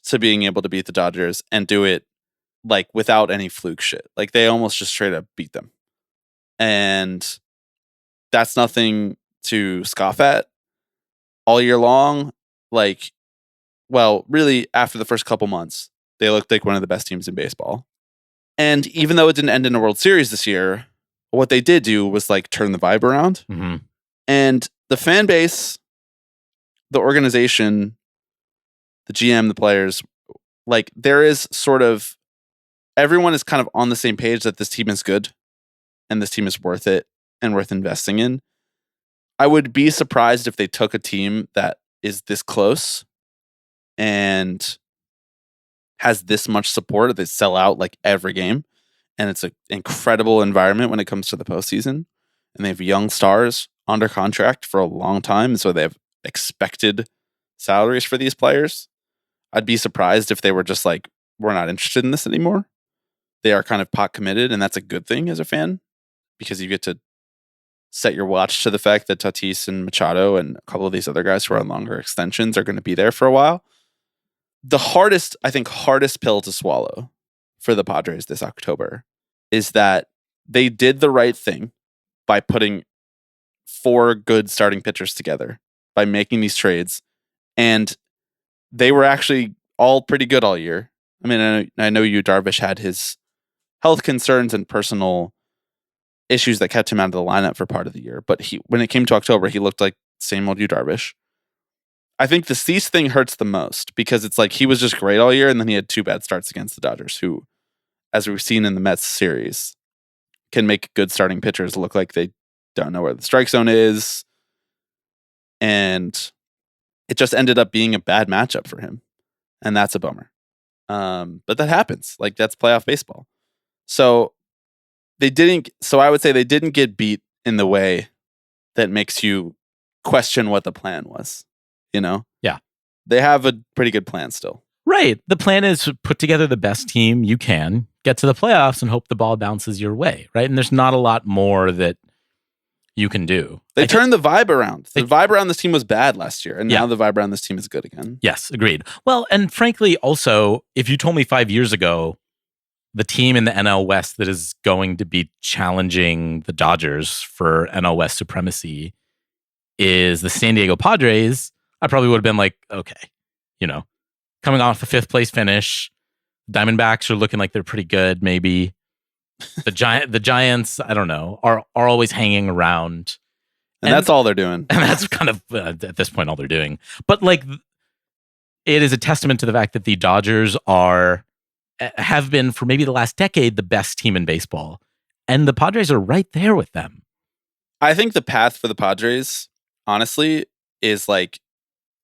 to being able to beat the Dodgers and do it like without any fluke shit. Like they almost just straight up beat them. And that's nothing to scoff at all year long. Like, well, really, after the first couple months, they looked like one of the best teams in baseball. And even though it didn't end in a World Series this year, what they did do was like turn the vibe around. Mm-hmm. And the fan base, the organization, the GM, the players, like there is sort of, everyone is kind of on the same page that this team is good. And this team is worth it and worth investing in. I would be surprised if they took a team that is this close and has this much support. They sell out like every game. And it's an incredible environment when it comes to the postseason. And they have young stars under contract for a long time. So they have expected salaries for these players. I'd be surprised if they were just like, we're not interested in this anymore. They are kind of pot committed, and that's a good thing as a fan. Because you get to set your watch to the fact that Tatis and Machado and a couple of these other guys who are on longer extensions are going to be there for a while. The hardest pill to swallow for the Padres this October is that they did the right thing by putting 4 good starting pitchers together, by making these trades. And they were actually all pretty good all year. I mean, I know Yu Darvish had his health concerns and personal issues that kept him out of the lineup for part of the year. But when it came to October, he looked like same old Yu Darvish. I think the Cease thing hurts the most because it's like he was just great all year, and then he had 2 bad starts against the Dodgers, who, as we've seen in the Mets series, can make good starting pitchers look like they don't know where the strike zone is. And it just ended up being a bad matchup for him. And that's a bummer. But that happens. Like, that's playoff baseball. So I would say they didn't get beat in the way that makes you question what the plan was. You know? Yeah. They have a pretty good plan still. Right. The plan is put together the best team you can, get to the playoffs, and hope the ball bounces your way. Right. And there's not a lot more that you can do. They turned the vibe around. The vibe around this team was bad last year, and now the vibe around this team is good again. Yes, agreed. Well, and frankly, also, if you told me 5 years ago, the team in the NL West that is going to be challenging the Dodgers for NL West supremacy is the San Diego Padres, I probably would have been like, okay, coming off the 5th place finish, Diamondbacks are looking like they're pretty good. Maybe the Giants, I don't know, are always hanging around, and that's all they're doing. And that's kind of at this point all they're doing. But like, it is a testament to the fact that the Dodgers have been for maybe the last decade the best team in baseball, and the Padres are right there with them. I think the path for the Padres, honestly, is like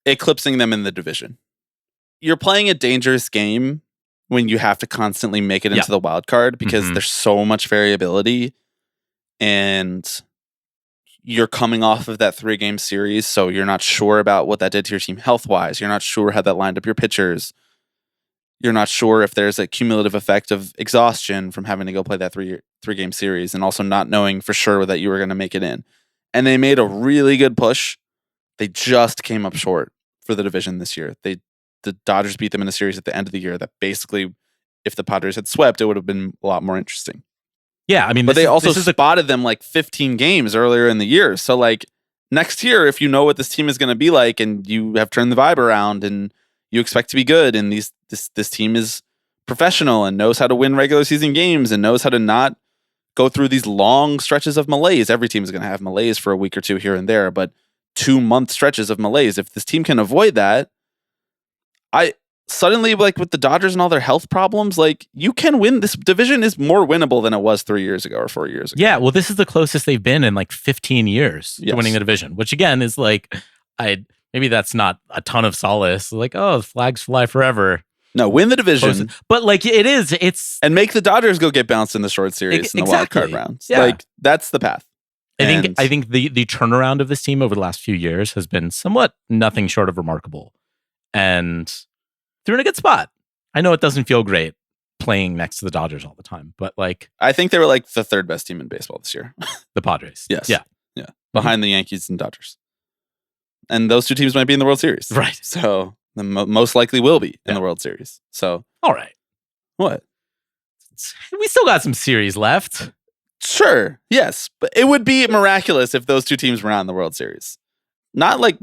eclipsing them in the division. You're playing a dangerous game when you have to constantly make it into the wild card because there's so much variability, and you're coming off of that 3-game series, so you're not sure about what that did to your team health-wise. You're not sure how that lined up your pitchers. You're not sure if there's a cumulative effect of exhaustion from having to go play that 3-game series, and also not knowing for sure that you were going to make it in. And they made a really good push. They just came up short for the division this year. The Dodgers beat them in a series at the end of the year that basically, if the Padres had swept, it would have been a lot more interesting. Yeah, I mean, but they also spotted them like 15 games earlier in the year. So like next year, if you know what this team is going to be like, and you have turned the vibe around, and you expect to be good, and this team is professional and knows how to win regular season games and knows how to not go through these long stretches of malaise. Every team is going to have malaise for a week or two here and there, but 2-month stretches of malaise. If this team can avoid that, suddenly, like with the Dodgers and all their health problems, like you can win. This division is more winnable than it was 3 years ago or 4 years ago. Yeah, well, this is the closest they've been in like 15 years to winning the division, which again is like, maybe that's not a ton of solace. Like, oh, flags fly forever. No, win the division. But like and make the Dodgers go get bounced in the short series in the wild card rounds. Yeah. Like that's the path. I think the turnaround of this team over the last few years has been somewhat nothing short of remarkable. And they're in a good spot. I know it doesn't feel great playing next to the Dodgers all the time, but like, I think they were like the 3rd best team in baseball this year. The Padres. Yes. Yeah. Behind the Yankees and Dodgers. And those 2 teams might be in the World Series. Right. So the most likely will be in the World Series. So. All right. What? We still got some series left. Sure. Yes. But it would be miraculous if those 2 teams were not in the World Series. Not like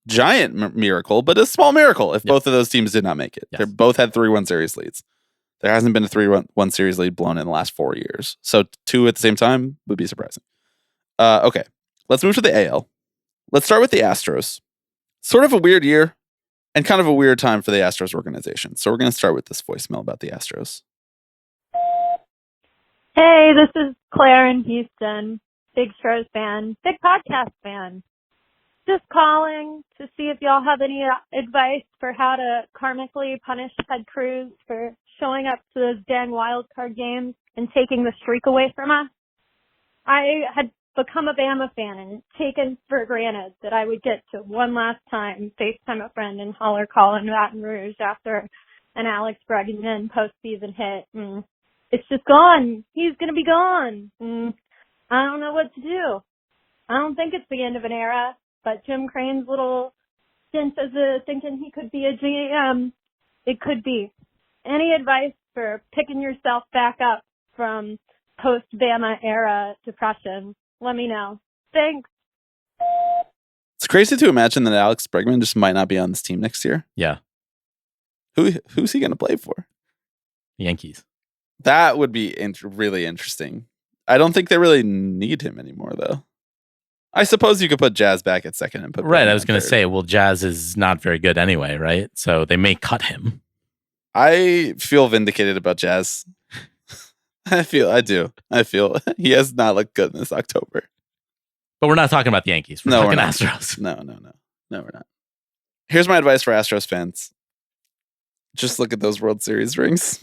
giant miracle, but a small miracle if both of those teams did not make it. They both had 3-1 series leads. There hasn't been a 3-1 series lead blown in the last 4 years. So 2 at the same time would be surprising. Okay, let's move to the AL. Let's start with the Astros. Sort of a weird year and kind of a weird time for the Astros organization. So we're going to start with this voicemail about the Astros. Hey, this is Claire in Houston. Big Stros fan, big podcast fan. Just calling to see if y'all have any advice for how to karmically punish Ted Cruz for showing up to those damn wild card games and taking the streak away from us. I had become a Bama fan and taken for granted that I would get to one last time FaceTime a friend and holler call in Baton Rouge after an Alex Bregman postseason hit. And it's just gone. He's going to be gone. And I don't know what to do. I don't think it's the end of an era. But Jim Crane's little stint as thinking he could be a GM, it could be. Any advice for picking yourself back up from post-Bama era depression? let me know. Thanks. It's crazy to imagine that Alex Bregman just might not be on this team next year. Yeah. Who's he going to play for? The Yankees. That would be really interesting. I don't think they really need him anymore, though. I suppose you could put Jazz back at second and put Right. Bregman I was going at to third. say, well, Jazz is not very good anyway, right? So they may cut him. I feel vindicated about Jazz. I feel he has not looked good in this October. But we're not talking about the Yankees. We're talking Astros. No, we're not. Here's my advice for Astros fans. Just look at those World Series rings.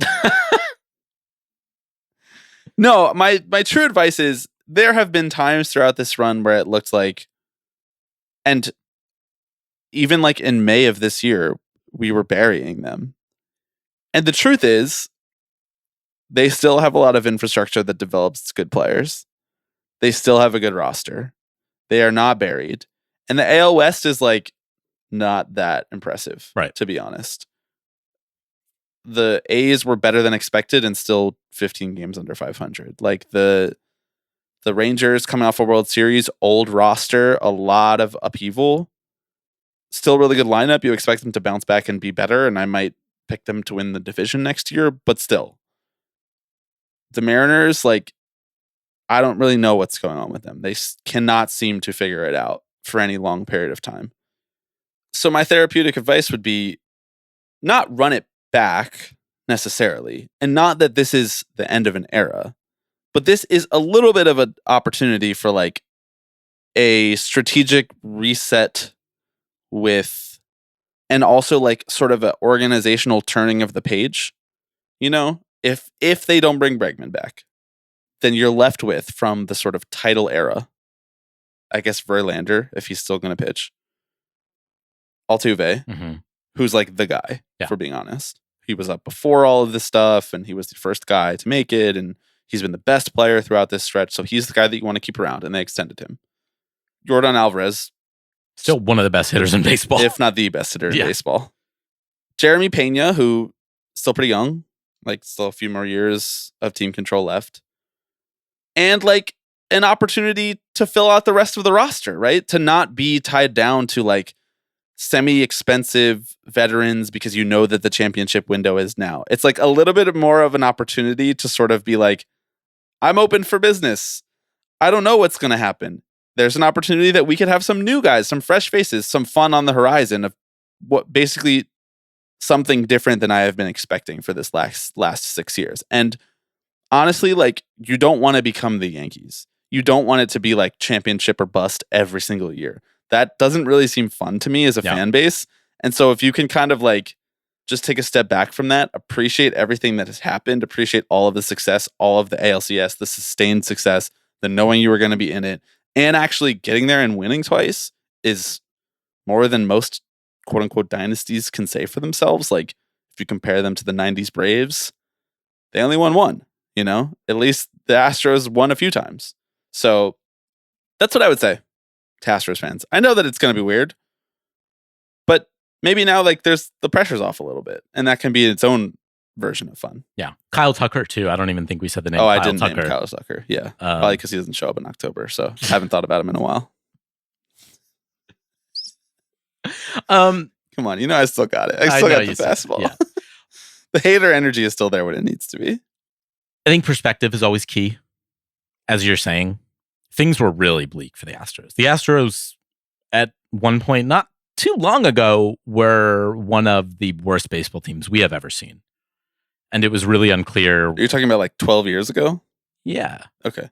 No, my true advice is there have been times throughout this run where it looked like, and even like in May of this year, we were burying them. And the truth is, they still have a lot of infrastructure that develops good players. They still have a good roster. They are not buried. And the AL West is like not that impressive, right? To be honest. The A's were better than expected and still 15 games under 500. Like the Rangers coming off a World Series, old roster, a lot of upheaval. Still really good lineup. You expect them to bounce back and be better, and I might pick them to win the division next year, but still. The Mariners, like, I don't really know what's going on with them. They cannot seem to figure it out for any long period of time. So my therapeutic advice would be not run it back necessarily, and not that this is the end of an era, but this is a little bit of an opportunity for like a strategic reset with, and also like sort of an organizational turning of the page. You know, if they don't bring Bregman back, then you're left with, from the sort of title era, I guess Verlander, if he's still going to pitch, Altuve, who's like the guy, for being honest. He was up before all of this stuff, and he was the first guy to make it, and he's been the best player throughout this stretch, so he's the guy that you want to keep around, and they extended him. Yordan Alvarez, still one of the best hitters in baseball, if not the best hitter in baseball. Jeremy Pena, who still pretty young, like still a few more years of team control left, and like an opportunity to fill out the rest of the roster, right? To not be tied down to like semi-expensive veterans because you know that the championship window is now. It's like a little bit more of an opportunity to sort of be like, I'm open for business. I don't know what's going to happen. There's an opportunity that we could have some new guys, some fresh faces, some fun on the horizon of what basically something different than I have been expecting for this last 6 years. And honestly, like, you don't want to become the Yankees. You don't want it to be like championship or bust every single year. That doesn't really seem fun to me as a fan base. And so if you can kind of like just take a step back from that, appreciate everything that has happened, appreciate all of the success, all of the ALCS, the sustained success, the knowing you were going to be in it, and actually getting there and winning twice is more than most quote unquote dynasties can say for themselves. Like if you compare them to the 90s Braves, they only won one, you know, at least the Astros won a few times. So that's what I would say to Astros fans. I know that it's going to be weird, but maybe now like there's the pressure's off a little bit, and that can be its own version of fun. Yeah. Kyle Tucker too. I don't even think we said the name. I didn't name Kyle Tucker. Yeah. Probably because he doesn't show up in October. So I haven't thought about him in a while. Come on. You know, I still got it. I still got the fastball. Yeah. The hater energy is still there when it needs to be. I think perspective is always key. As you're saying, things were really bleak for the Astros. The Astros at one point, not too long ago, were one of the worst baseball teams we have ever seen. And it was really unclear. You're talking about like 12 years ago? Yeah. Okay.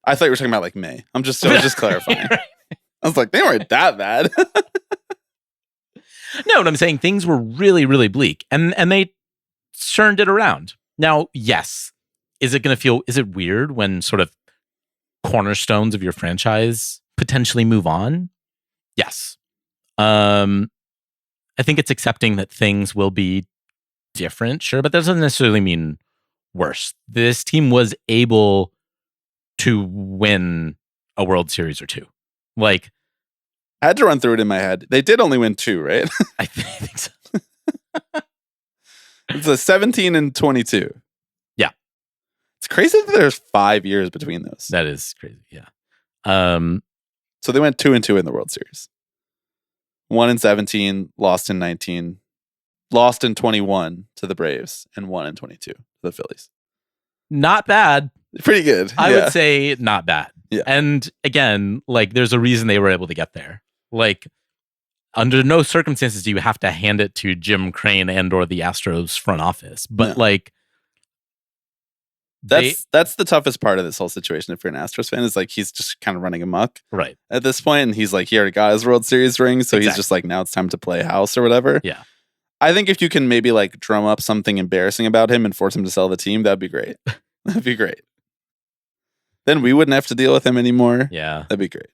I thought you were talking about like May. I was just clarifying. I was like, they weren't that bad. No, what I'm saying, things were really, really bleak. And they turned it around. Now, yes. Is it weird when sort of cornerstones of your franchise potentially move on? Yes. I think it's accepting that things will be different, sure, but that doesn't necessarily mean worse. This team was able to win a World Series or two. Like, I had to run through it in my head. They did only win 2, right? I think so. It's a 17 and 22. Yeah. It's crazy that there's 5 years between those. That is crazy, yeah. So they went 2-2 in the World Series. 1-17, lost in 19, lost in 21 to the Braves, and 1-22 to the Phillies. Not bad. Pretty good. I would say not bad. Yeah. And again, like there's a reason they were able to get there. Like under no circumstances do you have to hand it to Jim Crane and or the Astros front office. But like that's the toughest part of this whole situation if you're an Astros fan is like he's just kind of running amok right at this point, and he's like he already got his World Series ring, so he's just like now it's time to play house or whatever. Yeah. I think if you can maybe like drum up something embarrassing about him and force him to sell the team, that'd be great. That'd be great. Then we wouldn't have to deal with him anymore. Yeah. That'd be great.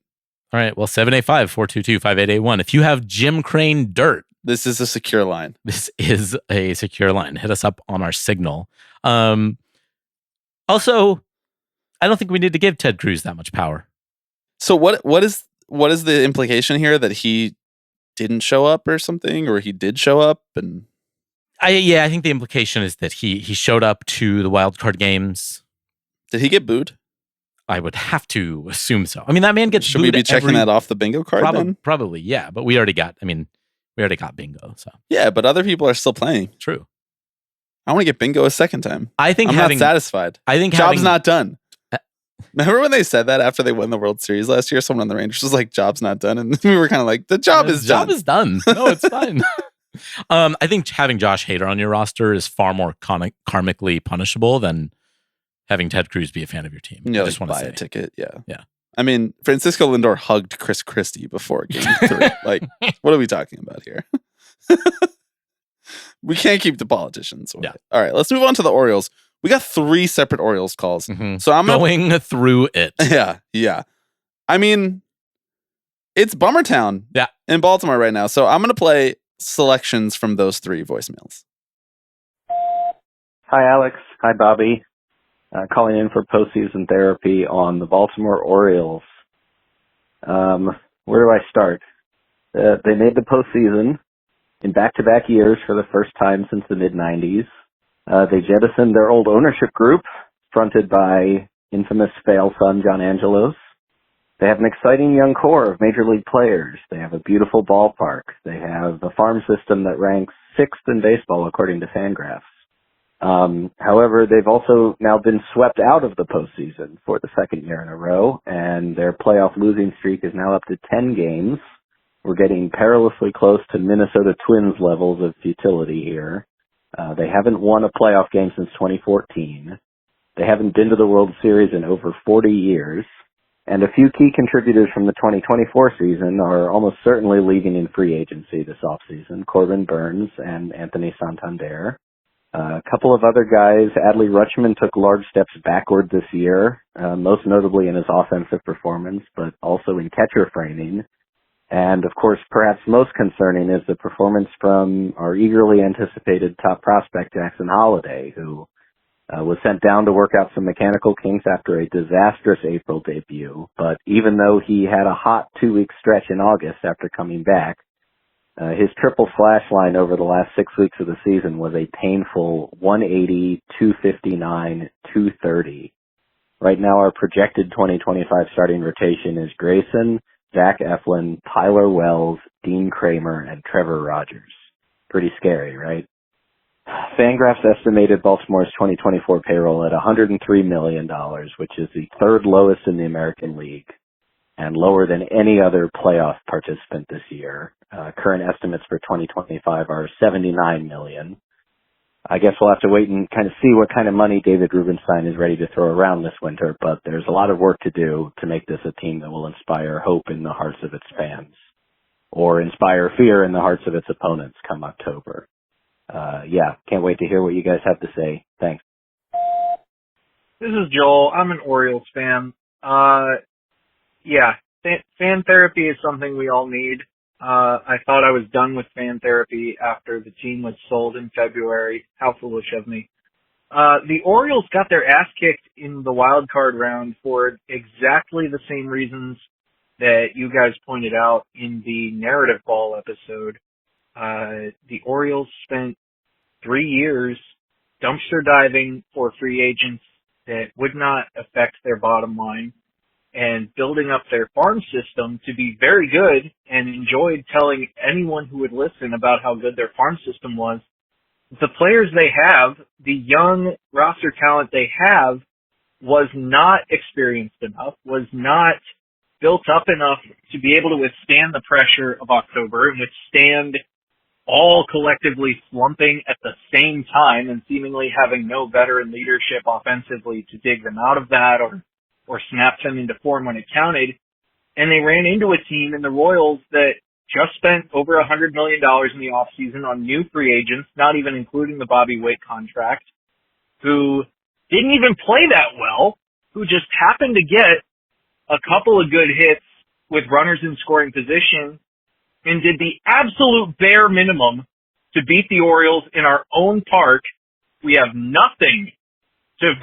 All right. Well, 785-422-5881. If you have Jim Crane dirt, this is a secure line. This is a secure line. Hit us up on our signal. Also, I don't think we need to give Ted Cruz that much power. So what is the implication here that he didn't show up or something, or he did show up? And I think the implication is that he showed up to the wild card games. Did he get booed? I would have to assume so. I mean, that man gets Should booed. we be checking that off the bingo card then? Probably, yeah. But we already got bingo. So yeah, but other people are still playing. True. I want to get bingo a second time. I think I'm not satisfied. I think job's not done. Remember when they said that after they won the World Series last year? Someone on the Rangers was like, "Job's not done," and we were kind of like, "The job is done." Job is done. No, it's fine. I think having Josh Hader on your roster is far more karmically punishable than having Ted Cruz be a fan of your team. Yeah, I just want to buy say a ticket. Yeah. I mean, Francisco Lindor hugged Chris Christie before Game 3. Like, what are we talking about here? We can't keep the politicians away. Yeah. All right, let's move on to the Orioles. We got 3 separate Orioles calls. Mm-hmm. So I'm going through it. Yeah. I mean, it's Bummer Town in Baltimore right now. So I'm going to play selections from those 3 voicemails. Hi, Alex. Hi, Bobby. Calling in for postseason therapy on the Baltimore Orioles. Where do I start? They made the postseason in back-to-back years for the first time since the mid-'90s. They jettisoned their old ownership group, fronted by infamous fail son John Angelos. They have an exciting young core of major league players. They have a beautiful ballpark. They have a farm system that ranks 6th in baseball according to Fangraphs. However, they've also now been swept out of the postseason for the second year in a row, and their playoff losing streak is now up to 10 games. We're getting perilously close to Minnesota Twins levels of futility here. They haven't won a playoff game since 2014. They haven't been to the World Series in over 40 years. And a few key contributors from the 2024 season are almost certainly leaving in free agency this offseason, Corbin Burns and Anthony Santander. A couple of other guys, Adley Rutschman took large steps backward this year, most notably in his offensive performance, but also in catcher framing. And of course, perhaps most concerning is the performance from our eagerly anticipated top prospect, Jackson Holliday, who was sent down to work out some mechanical kinks after a disastrous April debut. But even though he had a hot 2-week stretch in August after coming back, his triple slash line over the last 6 weeks of the season was a painful 180, 259, 230. Right now, our projected 2025 starting rotation is Grayson, Zach Eflin, Tyler Wells, Dean Kramer, and Trevor Rogers. Pretty scary, right? Fangraphs estimated Baltimore's 2024 payroll at $103 million, which is the 3rd lowest in the American League and lower than any other playoff participant this year. Current estimates for 2025 are $79 million. I guess we'll have to wait and kind of see what kind of money David Rubenstein is ready to throw around this winter, but there's a lot of work to do to make this a team that will inspire hope in the hearts of its fans or inspire fear in the hearts of its opponents come October. Can't wait to hear what you guys have to say. Thanks. This is Joel. I'm an Orioles fan. Fan therapy is something we all need. I thought I was done with fan therapy after the team was sold in February. How foolish of me. The Orioles got their ass kicked in the wild card round for exactly the same reasons that you guys pointed out in the narrative ball episode. The Orioles spent 3 years dumpster diving for free agents that would not affect their bottom line. and building up their farm system to be very good, and enjoyed telling anyone who would listen about how good their farm system was. The players they have, the young roster talent they have, was not experienced enough, was not built up enough to be able to withstand the pressure of October and withstand all collectively slumping at the same time and seemingly having no veteran leadership offensively to dig them out of that or snap them into form when it counted. And they ran into a team in the Royals that just spent over $100 million in the offseason on new free agents, not even including the Bobby Witt contract, who didn't even play that well, who just happened to get a couple of good hits with runners in scoring position and did the absolute bare minimum to beat the Orioles in our own park. We have nothing to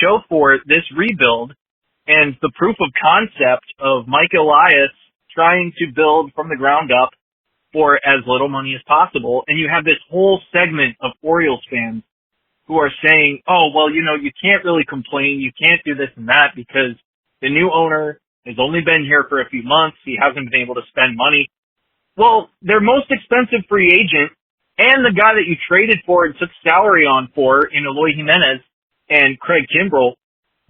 show for this rebuild, and the proof of concept of Mike Elias trying to build from the ground up for as little money as possible. And you have this whole segment of Orioles fans who are saying, oh, well, you can't really complain. You can't do this and that because the new owner has only been here for a few months. He hasn't been able to spend money. Well, their most expensive free agent and the guy that you traded for and took salary on for in Eloy Jimenez and Craig Kimbrell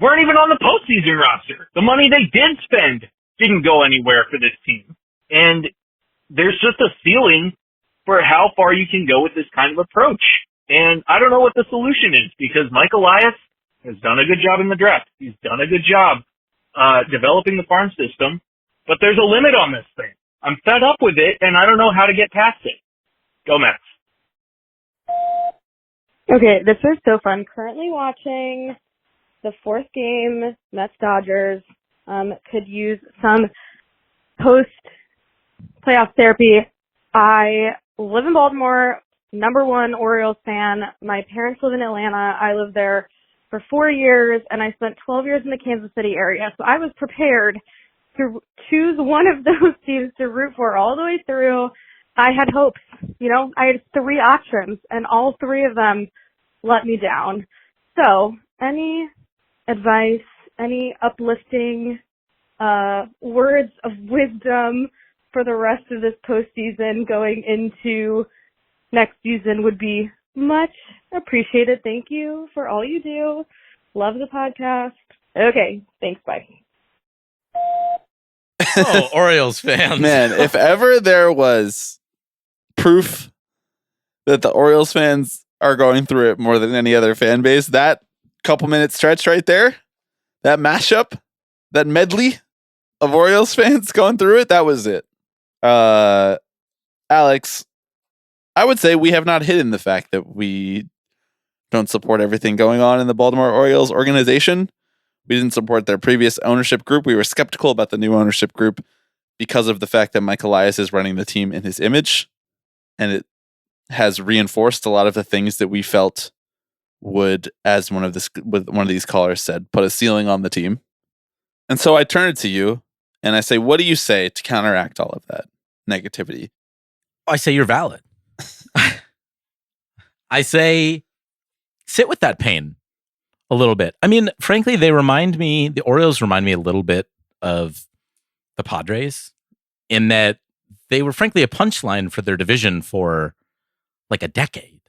weren't even on the postseason roster. The money they did spend didn't go anywhere for this team. And there's just a ceiling for how far you can go with this kind of approach. And I don't know what the solution is because Mike Elias has done a good job in the draft. He's done a good job developing the farm system, but there's a limit on this thing. I'm fed up with it, and I don't know how to get past it. Go Mets. Okay, this is so fun. Currently watching the fourth game, Mets-Dodgers. Could use some post-playoff therapy. I live in Baltimore, #1 Orioles fan. My parents live in Atlanta. I lived there for 4 years, and I spent 12 years in the Kansas City area. So I was prepared to choose one of those teams to root for all the way through. I had hopes. I had 3 options, and all 3 of them let me down. So any advice, any uplifting words of wisdom for the rest of this postseason going into next season would be much appreciated. Thank you for all you do. Love the podcast. Okay, thanks. Bye. Oh, Orioles fans. Man, if ever there was proof that the Orioles fans are going through it more than any other fan base, that couple minute stretch right there, that mashup, that medley of Orioles fans going through it, that was it. Alex, I would say we have not hidden the fact that we don't support everything going on in the Baltimore Orioles organization. We didn't support their previous ownership group. We were skeptical about the new ownership group because of the fact that Mike Elias is running the team in his image, and it has reinforced a lot of the things that we felt would, as one of these callers said, put a ceiling on the team. And so I turn it to you and I say, what do you say to counteract all of that negativity? I say you're valid. I say sit with that pain a little bit. I mean, frankly, the Orioles remind me a little bit of the Padres in that they were frankly a punchline for their division for like a decade.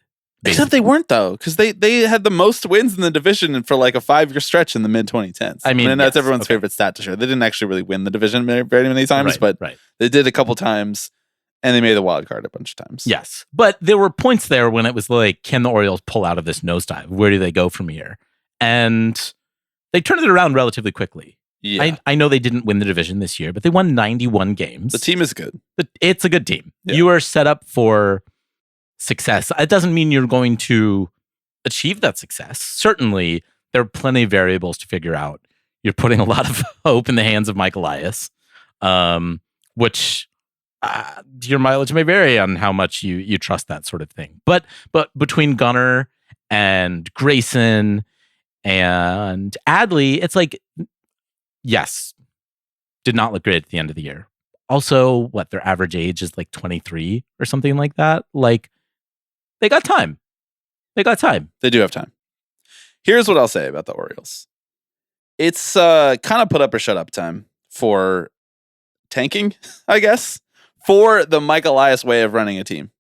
Except they weren't, though, because they had the most wins in the division for like a 5-year stretch in the mid-2010s. I mean, that's everyone's favorite stat to share. They didn't actually really win the division very many times, but they did a couple times, and they made the wild card a bunch of times. Yes, but there were points there when it was like, can the Orioles pull out of this nosedive? Where do they go from here? And they turned it around relatively quickly. Yeah. I know they didn't win the division this year, but they won 91 games. The team is good. It's a good team. Yeah. You are set up for success. It doesn't mean you're going to achieve that success. Certainly, there are plenty of variables to figure out. You're putting a lot of hope in the hands of Mike Elias, which your mileage may vary on how much you trust that sort of thing. But between Gunnar and Grayson and Adley, it's like, yes, did not look great at the end of the year. Also, their average age is like 23 or something like that. Like, they got time. They do have time. Here's what I'll say about the Orioles. it's kind of put up or shut up time for tanking, I guess, for the Mike Elias way of running a team.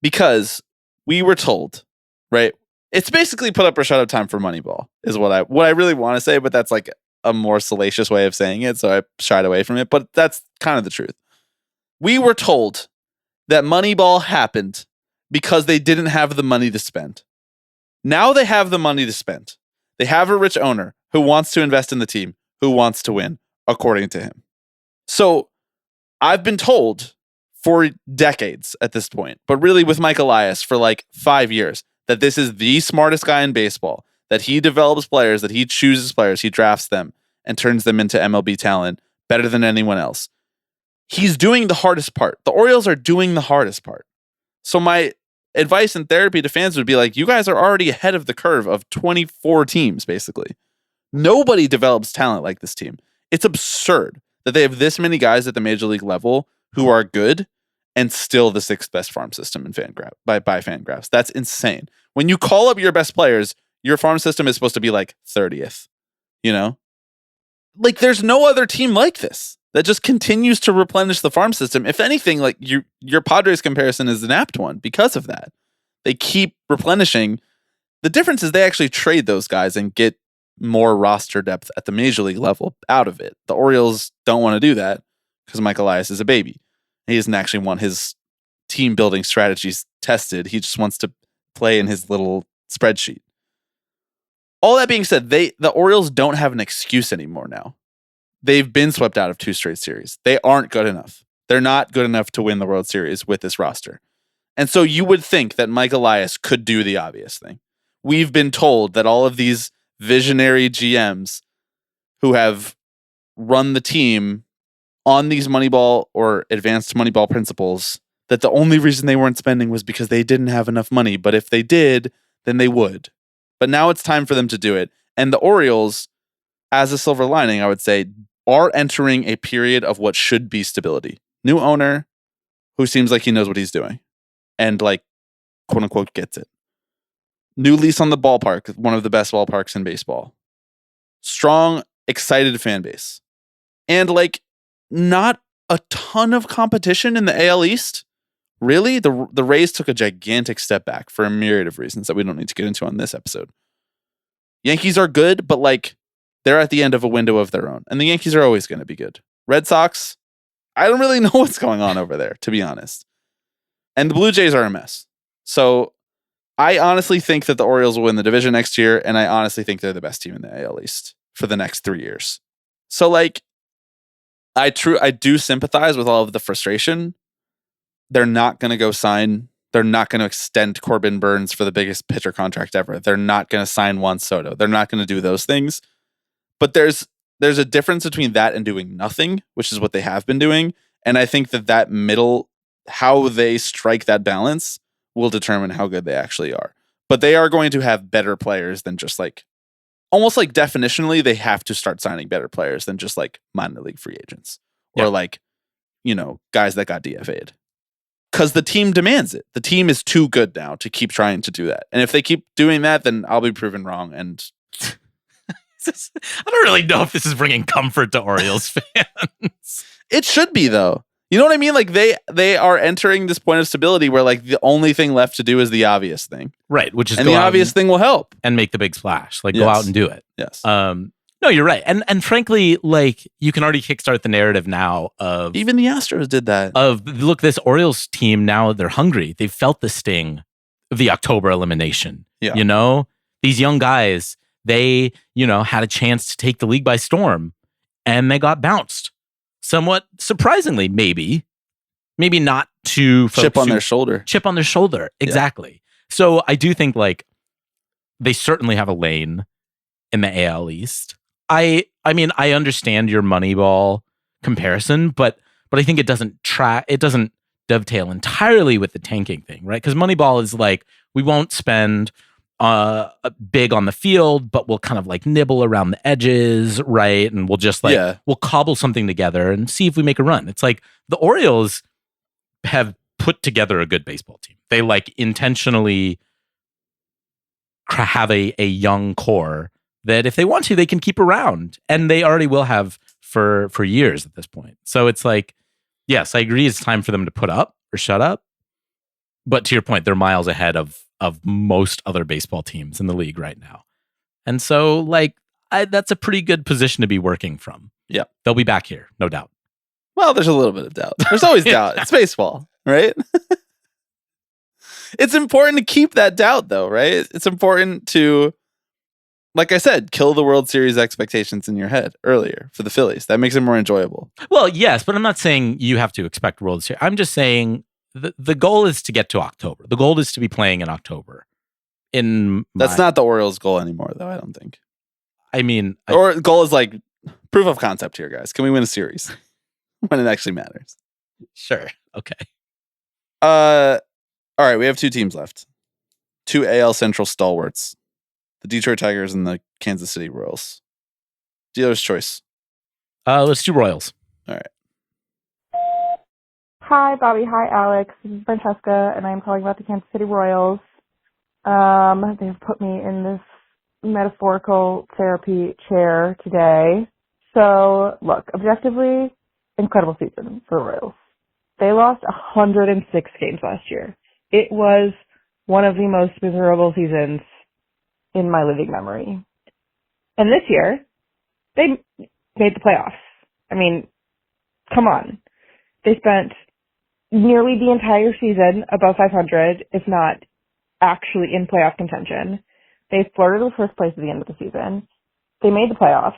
Because we were told, right? It's basically put up or shut up time for Moneyball, is what I really want to say, but that's like a more salacious way of saying it, so I shied away from it, but that's kind of the truth. We were told that Moneyball happened because they didn't have the money to spend. Now they have the money to spend. They have a rich owner who wants to invest in the team, who wants to win, according to him. So I've been told for decades at this point, but really with Mike Elias for like 5 years, that this is the smartest guy in baseball, that he develops players, that he chooses players, he drafts them and turns them into MLB talent better than anyone else. He's doing the hardest part. The Orioles are doing the hardest part. So my advice and therapy to fans would be like, you guys are already ahead of the curve of 24 teams, basically. Nobody develops talent like this team. It's absurd that they have this many guys at the major league level who are good and still the 6th best farm system in by Fangraphs. That's insane. When you call up your best players, your farm system is supposed to be like 30th, you know? Like there's no other team like this that just continues to replenish the farm system. If anything, like your Padres comparison is an apt one because of that. They keep replenishing. The difference is they actually trade those guys and get more roster depth at the major league level out of it. The Orioles don't want to do that because Mike Elias is a baby. He doesn't actually want his team building strategies tested. He just wants to play in his little spreadsheet. All that being said, the Orioles don't have an excuse anymore now. They've been swept out of 2 straight series. They aren't good enough. They're not good enough to win the World Series with this roster. And so you would think that Mike Elias could do the obvious thing. We've been told that all of these visionary GMs who have run the team on these Moneyball or advanced Moneyball principles, that the only reason they weren't spending was because they didn't have enough money. But if they did, then they would. But now it's time for them to do it. And the Orioles, as a silver lining, I would say, are entering a period of what should be stability. New owner who seems like he knows what he's doing and like, quote unquote, gets it. New lease on the ballpark, one of the best ballparks in baseball. Strong, excited fan base. And like, not a ton of competition in the AL East. Really? The Rays took a gigantic step back for a myriad of reasons that we don't need to get into on this episode. Yankees are good, but like they're at the end of a window of their own. And the Yankees are always going to be good. Red Sox, I don't really know what's going on over there, to be honest. And the Blue Jays are a mess. So I honestly think that the Orioles will win the division next year, and I honestly think they're the best team in the AL East for the next 3 years. So like, I do sympathize with all of the frustration. They're not going to go sign. They're not going to extend Corbin Burns for the biggest pitcher contract ever. They're not going to sign Juan Soto. They're not going to do those things. But there's a difference between that and doing nothing, which is what they have been doing. And I think that middle, how they strike that balance will determine how good they actually are. But they are going to have better players than just like, almost like definitionally, they have to start signing better players than just like minor league free agents or like, you know, guys that got DFA'd. Because the team demands it. The team is too good now to keep trying to do that. And if they keep doing that, then I'll be proven wrong. And I don't really know if this is bringing comfort to Orioles fans. It should be, though. You know what I mean? Like they are entering this point of stability where like the only thing left to do is the obvious thing. Right. Which is and the obvious thing will help. And make the big splash. Like go out and do it. Yes. No, you're right. And frankly, like you can already kickstart the narrative now of even the Astros did that. Of look, this Orioles team now they're hungry. They felt the sting of the October elimination. Yeah. You know? These young guys, they, you know, had a chance to take the league by storm and they got bounced. Somewhat surprisingly, maybe not to chip on their shoulder. Chip on their shoulder. Exactly. Yeah. So I do think like they certainly have a lane in the AL East. I mean, I understand your Moneyball comparison, but I think it doesn't dovetail entirely with the tanking thing, right? Because Moneyball is like, we won't spend big on the field, but we'll kind of like nibble around the edges, right? And we'll just like, we'll cobble something together and see if we make a run. It's like the Orioles have put together a good baseball team. They like intentionally have a young core that if they want to, they can keep around, and they already will have for years at this point. So it's like, yes, I agree. It's time for them to put up or shut up. But to your point, they're miles ahead of most other baseball teams in the league right now. And so, like, that's a pretty good position to be working from. Yeah. They'll be back here, no doubt. Well, there's a little bit of doubt. There's always doubt. It's baseball, right? It's important to keep that doubt, though, right? It's important to, like I said, kill the World Series expectations in your head earlier for the Phillies. That makes it more enjoyable. Well, yes, but I'm not saying you have to expect World Series. I'm just saying the goal is to get to October. The goal is to be playing in October. That's not the Orioles' goal anymore, though, I don't think. I mean... Or goal is like proof of concept here, guys. Can we win a series when it actually matters? Sure. Okay. All right, we have 2 teams left. 2 AL Central stalwarts. The Detroit Tigers and the Kansas City Royals. Dealer's choice. Let's do Royals. All right. Hi, Bobby. Hi, Alex. This is Francesca, and I'm calling about the Kansas City Royals. They've put me in this metaphorical therapy chair today. So, look, objectively, incredible season for the Royals. They lost 106 games last year. It was one of the most miserable seasons in my living memory. And this year, they made the playoffs. I mean, come on. They spent nearly the entire season above 500, if not actually in playoff contention. They flirted with first place at the end of the season. They made the playoffs.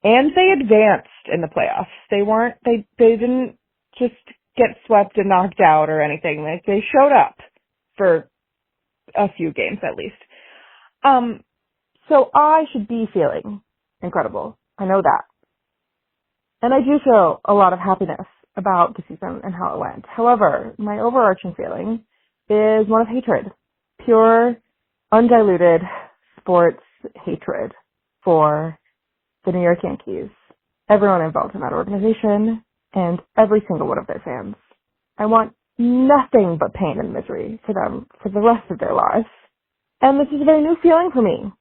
And they advanced in the playoffs. They didn't just get swept and knocked out or anything. Like, they showed up for a few games at least. So I should be feeling incredible. I know that. And I do feel a lot of happiness about the season and how it went. However, my overarching feeling is one of hatred. Pure, undiluted sports hatred for the New York Yankees, everyone involved in that organization, and every single one of their fans. I want nothing but pain and misery for them for the rest of their lives. And this is a very new feeling for me.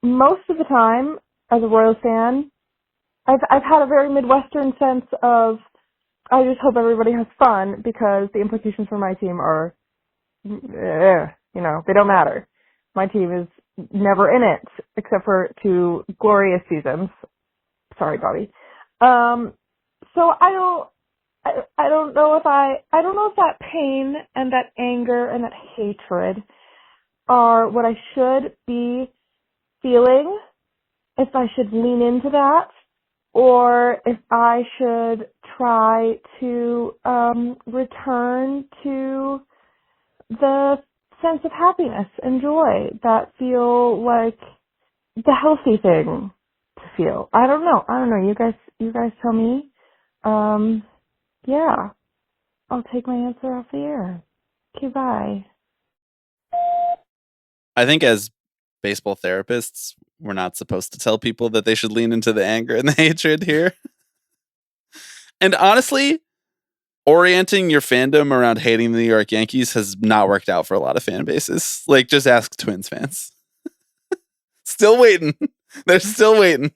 Most of the time, as a Royals fan, I've had a very Midwestern sense of, I just hope everybody has fun, because the implications for my team are, they don't matter. My team is never in it, except for 2 glorious seasons. Sorry, Bobby. So I don't know if that pain and that anger and that hatred are what I should be feeling, if I should lean into that, or if I should try to return to the sense of happiness and joy that feel like the healthy thing to feel. I don't know. You guys tell me. Yeah. I'll take my answer off the air. Okay, bye. I think as baseball therapists, we're not supposed to tell people that they should lean into the anger and the hatred here. And honestly, orienting your fandom around hating the New York Yankees has not worked out for a lot of fan bases. Like, just ask Twins fans. Still waiting. They're still waiting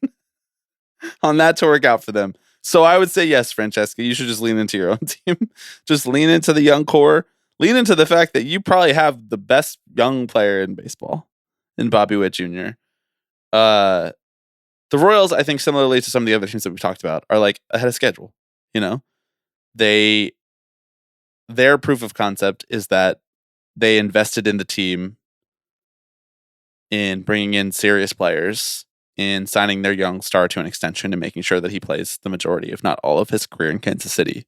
on that to work out for them. So I would say yes, Francesca, you should just lean into your own team. Just lean into the young core. Lean into the fact that you probably have the best young player in baseball in Bobby Witt Jr. The Royals, I think, similarly to some of the other teams that we've talked about, are like ahead of schedule. You know, their proof of concept is that they invested in the team in bringing in serious players, in signing their young star to an extension and making sure that he plays the majority, if not all of his career in Kansas City.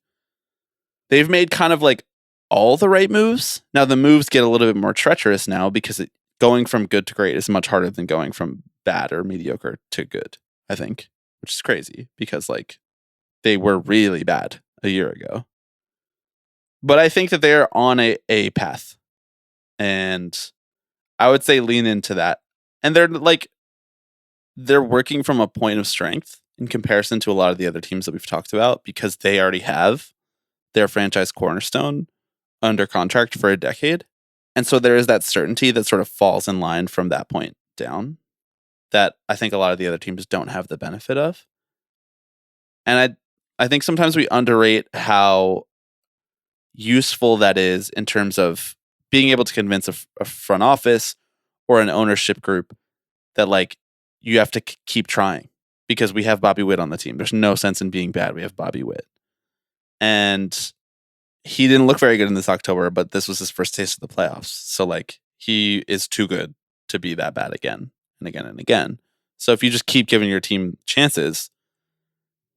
They've made kind of like all the right moves. Now the moves get a little bit more treacherous now, because going from good to great is much harder than going from bad or mediocre to good, I think, which is crazy, because like they were really bad a year ago. But I think that they're on a path, and I would say lean into that. And they're working from a point of strength in comparison to a lot of the other teams that we've talked about, because they already have their franchise cornerstone under contract for a decade. And so there is that certainty that sort of falls in line from that point down. that I think a lot of the other teams don't have the benefit of. And I think sometimes we underrate how useful that is in terms of being able to convince a front office or an ownership group that like you have to keep trying because we have Bobby Witt on the team. There's no sense in being bad. We have Bobby Witt. And he didn't look very good in this October, but this was his first taste of the playoffs. So like he is too good to be that bad again and again and again. So if you just keep giving your team chances,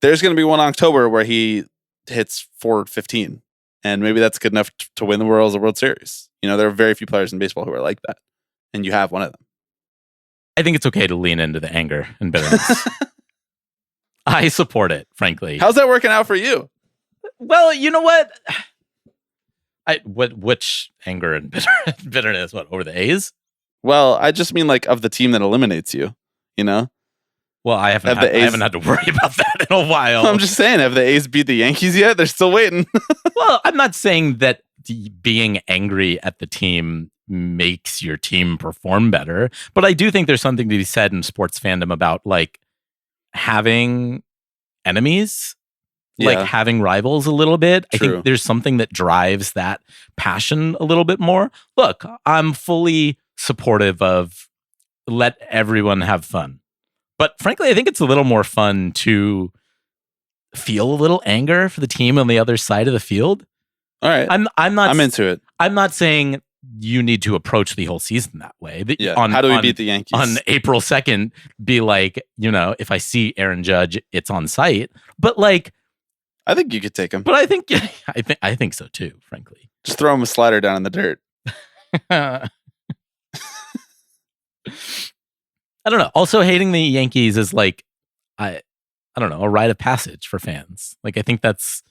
there's going to be one October where he hits 415, and maybe that's good enough to win the World Series. You know, there are very few players in baseball who are like that, and you have one of them. I think it's okay to lean into the anger and bitterness. I support it, frankly. How's that working out for you? Well, you know what? Which anger and bitterness? What, over the A's? Well, I just mean like of the team that eliminates you, you know? Well, I haven't had to worry about that in a while. I'm just saying, have the A's beat the Yankees yet? They're still waiting. Well, I'm not saying that being angry at the team makes your team perform better, but I do think there's something to be said in sports fandom about like having enemies, like having rivals a little bit. True. I think there's something that drives that passion a little bit more. Look, I'm fully supportive of let everyone have fun. But frankly, I think it's a little more fun to feel a little anger for the team on the other side of the field. All right. I'm into it. I'm not saying you need to approach the whole season that way. How do we beat the Yankees? On April 2nd, be like, you know, if I see Aaron Judge, it's on site. But like, I think you could take him. But I think so too, frankly. Just throw him a slider down in the dirt. I don't know. Also, hating the Yankees is like, I don't know, a rite of passage for fans. Like, I think that's,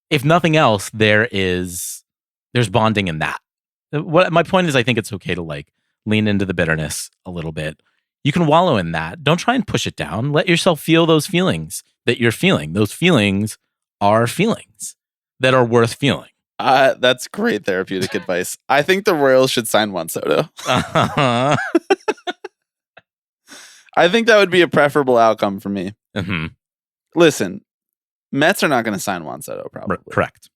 if nothing else, there's bonding in that. What my point is, I think it's okay to like lean into the bitterness a little bit. You can wallow in that. Don't try and push it down. Let yourself feel those feelings that you're feeling. Those feelings are feelings that are worth feeling. That's great therapeutic advice. I think the Royals should sign Juan Soto. Uh-huh. I think that would be a preferable outcome for me. Mm-hmm. Listen, Mets are not going to sign Juan Soto, probably. Correct.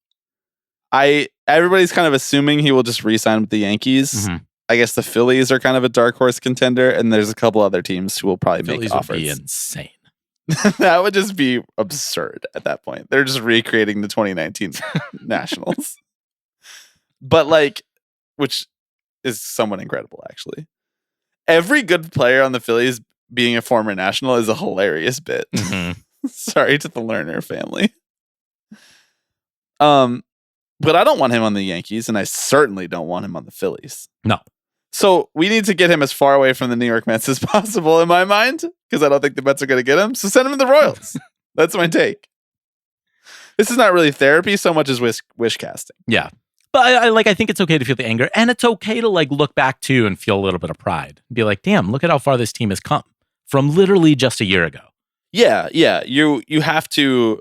Everybody's kind of assuming he will just re-sign with the Yankees. Mm-hmm. I guess the Phillies are kind of a dark horse contender, and there's a couple other teams who will probably Phillies make offers. Would be insane. That would just be absurd at that point. They're just recreating the 2019 Nationals. But like, which is somewhat incredible, actually. Every good player on the Phillies being a former National is a hilarious bit. Mm-hmm. Sorry to the Lerner family. But I don't want him on the Yankees, and I certainly don't want him on the Phillies. No. So we need to get him as far away from the New York Mets as possible, in my mind, because I don't think the Mets are going to get him. So send him to the Royals. That's my take. This is not really therapy so much as wish casting. Yeah. But I think it's okay to feel the anger, and it's okay to like look back to and feel a little bit of pride. Be like, damn, look at how far this team has come from literally just a year ago. Yeah. You have to.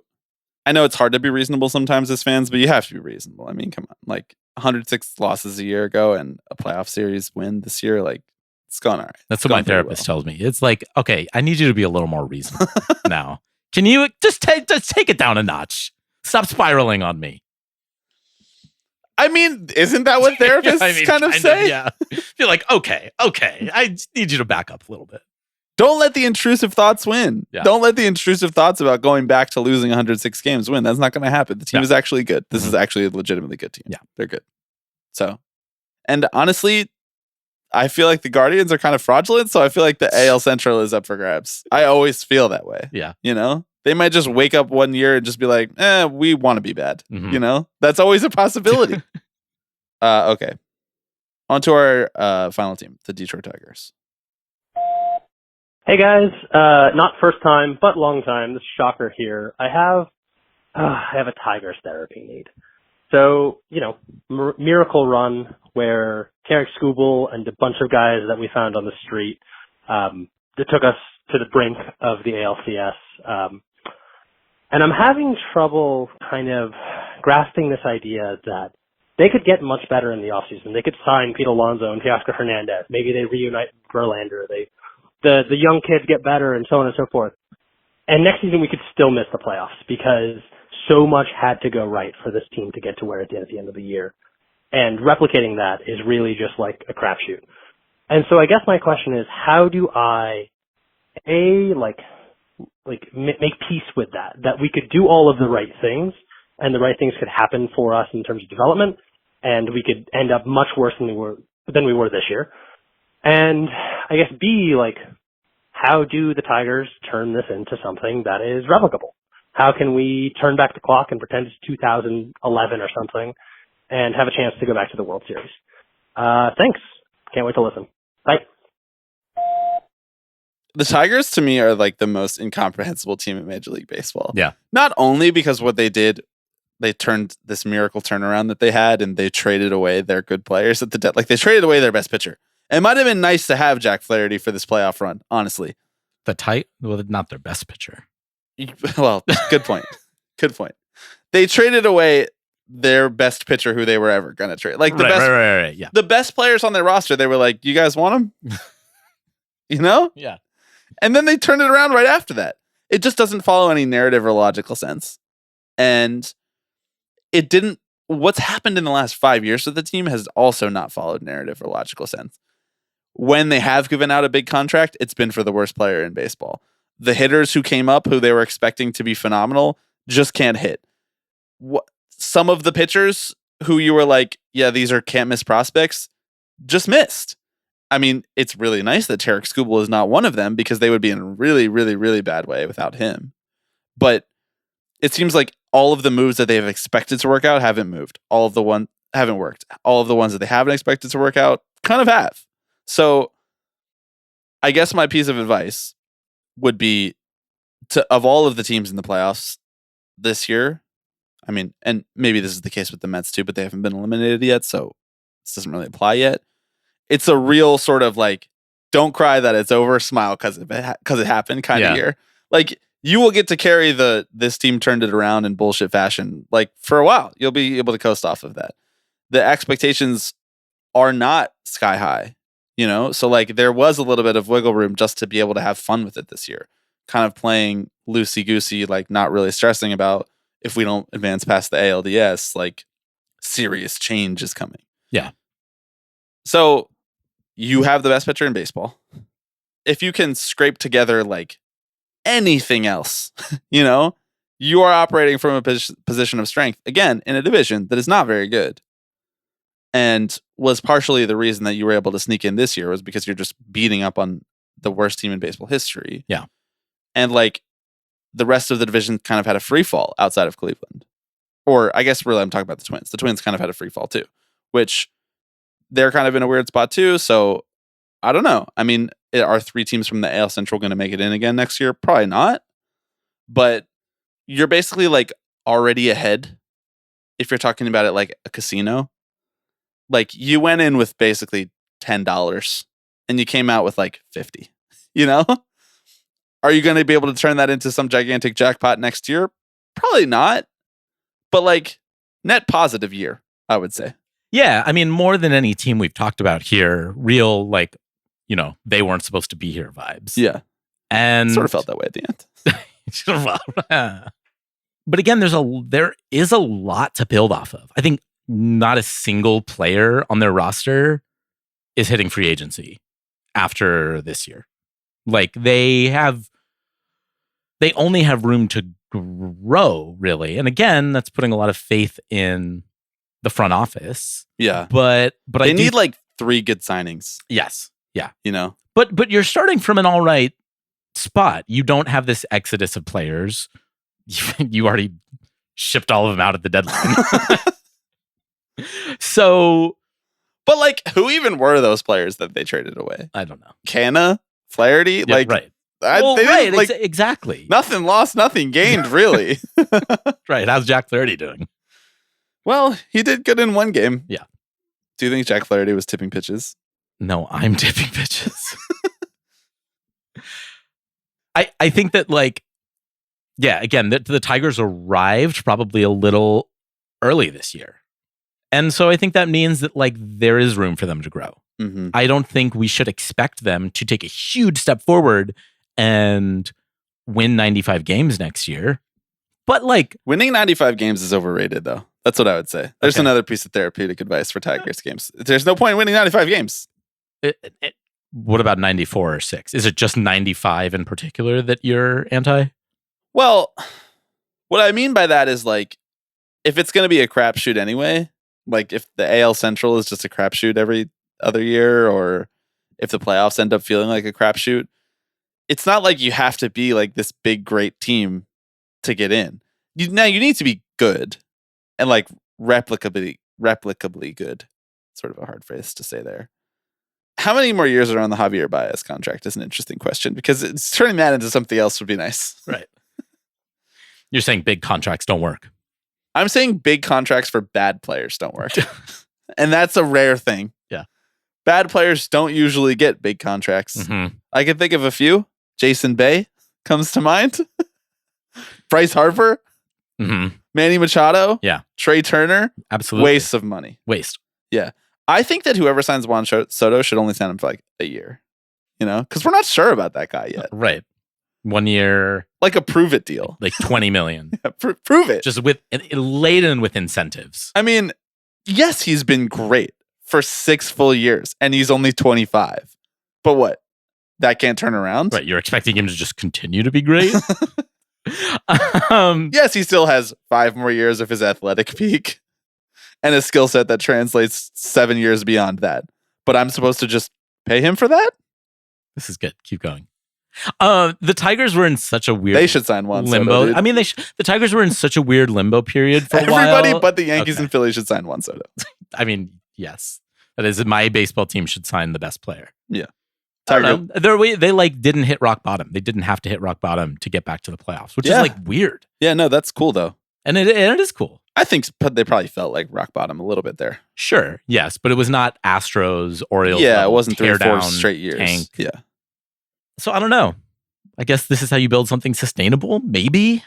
I know it's hard to be reasonable sometimes as fans, but you have to be reasonable. I mean, come on, like 106 losses a year ago and a playoff series win this year, like it's gone all right. That's what my therapist tells me. It's like, okay, I need you to be a little more reasonable now. Can you just take it down a notch? Stop spiraling on me. I mean, isn't that what therapists kind of say? Yeah. Feel like, okay, I need you to back up a little bit. Don't let the intrusive thoughts win. Yeah. Don't let the intrusive thoughts about going back to losing 106 games win. That's not going to happen. The team is actually good. This is actually a legitimately good team. Yeah. They're good. So, and honestly, I feel like the Guardians are kind of fraudulent. So I feel like the AL Central is up for grabs. I always feel that way. Yeah. You know, they might just wake up one year and just be like, we want to be bad. Mm-hmm. You know, that's always a possibility. Okay. On to our final team, the Detroit Tigers. Hey guys, not first time, but long time. This is Shocker here. I have a Tigers therapy need. So, you know, miracle run where Tarek Skubal and a bunch of guys that we found on the street, that took us to the brink of the ALCS. And I'm having trouble kind of grasping this idea that they could get much better in the offseason. They could sign Pete Alonso and Teoscar Hernandez. Maybe they reunite Verlander. They the young kids get better and so on and so forth. And next season we could still miss the playoffs because so much had to go right for this team to get to where it did at the end of the year. And replicating that is really just like a crapshoot. And so I guess my question is, how do I, make peace with that we could do all of the right things and the right things could happen for us in terms of development, and we could end up much worse than we were this year. And I guess B, how do the Tigers turn this into something that is replicable? How can we turn back the clock and pretend it's 2011 or something and have a chance to go back to the World Series? Thanks. Can't wait to listen. Bye. The Tigers, to me, are the most incomprehensible team in Major League Baseball. Yeah. Not only because what they did, they turned this miracle turnaround that they had, and they traded away their good players at the deadline. They traded away their best pitcher. It might have been nice to have Jack Flaherty for this playoff run, honestly. Not their best pitcher. Well, good point. Good point. They traded away their best pitcher who they were ever going to trade. Right, yeah. The best players on their roster, they were like, you guys want them? Yeah. And then they turned it around right after that. It just doesn't follow any narrative or logical sense. And what's happened in the last 5 years with the team has also not followed narrative or logical sense. When they have given out a big contract, it's been for the worst player in baseball. The hitters who came up, who they were expecting to be phenomenal, just can't hit. Some of the pitchers who you were like, yeah, these are can't miss prospects, just missed. I mean, it's really nice that Tarek Skubal is not one of them because they would be in a really, really, really bad way without him. But it seems like all of the moves that they have expected to work out haven't moved. All of the ones haven't worked. All of the ones that they haven't expected to work out kind of have. So I guess my piece of advice would be of all of the teams in the playoffs this year, I mean, and maybe this is the case with the Mets too, but they haven't been eliminated yet, so this doesn't really apply yet. It's a real sort of don't cry that it's over, smile because it happened kind of year. You will get to carry this team turned it around in bullshit fashion for a while. You'll be able to coast off of that. The expectations are not sky high, so there was a little bit of wiggle room just to be able to have fun with it this year, kind of playing loosey goosey, not really stressing about if we don't advance past the ALDS, serious change is coming. Yeah. So you have the best pitcher in baseball. If you can scrape together anything else, you are operating from a position of strength, again, in a division that is not very good. And was partially the reason that you were able to sneak in this year was because you're just beating up on the worst team in baseball history. Yeah. And the rest of the division kind of had a free fall outside of Cleveland. Or I guess really I'm talking about the Twins. The Twins kind of had a free fall too, which they're kind of in a weird spot too. So I don't know. I mean, are 3 teams from the AL Central going to make it in again next year? Probably not. But you're basically already ahead if you're talking about it like a casino. You went in with basically $10 and you came out with 50, Are you going to be able to turn that into some gigantic jackpot next year? Probably not. But net positive year, I would say. Yeah, I mean, more than any team we've talked about here, real they weren't supposed to be here vibes. Yeah. And sort of felt that way at the end. But again, there is a lot to build off of. I think not a single player on their roster is hitting free agency after this year. They only have room to grow, really. And again, that's putting a lot of faith in the front office. Yeah. But they need 3 good signings. Yes. Yeah. But you're starting from an all right spot. You don't have this exodus of players. You already shipped all of them out at the deadline. So, but who even were those players that they traded away? I don't know. Canna, Flaherty, yeah, right. Exactly. Nothing lost, nothing gained, really. Right. How's Jack Flaherty doing? Well, he did good in one game. Yeah. Do you think Jack Flaherty was tipping pitches? No, I'm tipping pitches. I think that again, the Tigers arrived probably a little early this year. And so I think that means that there is room for them to grow. Mm-hmm. I don't think we should expect them to take a huge step forward and win 95 games next year. But like winning 95 games is overrated, though. That's what I would say. There's Okay. another piece of therapeutic advice for Tigers games. There's no point in winning 95 games. What about 94 or 6? Is it just 95 in particular that you're anti? Well, what I mean by that is like, if it's going to be a crapshoot anyway, like if the AL Central is just a crapshoot every other year, or if the playoffs end up feeling like a crapshoot, it's not like you have to be like this big, great team to get in. You need to be good and like replicably good. Sort of a hard phrase to say there. How many more years are on the Javier Baez contract is an interesting question, because it's turning that into something else would be nice. Right. You're saying big contracts don't work. I'm saying big contracts for bad players don't work. And that's a rare thing. Yeah. Bad players don't usually get big contracts. Mm-hmm. I can think of a few. Jason Bay comes to mind. Bryce Harper. Mm-hmm. Manny Machado. Yeah. Trey Turner. Absolutely. Wastes of money. Waste. Yeah. I think that whoever signs Juan Soto should only sign him for like a year. You know? Because we're not sure about that guy yet. Right. 1 year. Like a prove it deal. Like 20 million. Yeah, prove it. Just with laden with incentives. I mean, yes, he's been great for 6 full years, and he's only 25. But what? That can't turn around? Right. You're expecting him to just continue to be great? Yes, he still has 5 more years of his athletic peak and a skill set that translates 7 years beyond that. But I'm supposed to just pay him for that? This is good. Keep going. The Tigers were in such a weird They should sign Juan Soto, limbo. dude. I mean, the Tigers were in such a weird limbo period for a while. Everybody but the Yankees and Phillies should sign Juan Soto. I mean, yes. That is, my baseball team should sign the best player. Yeah. I don't know. They like didn't hit rock bottom. They didn't have to hit rock bottom to get back to the playoffs, which is like weird. Yeah, no, that's cool though. And it is cool. I think they probably felt like rock bottom a little bit there. Sure. Yes. But it was not Astros, Orioles. Yeah, it level wasn't 3 or 4 tear-down straight years. tank. Yeah. So I don't know. I guess this is how you build something sustainable. Maybe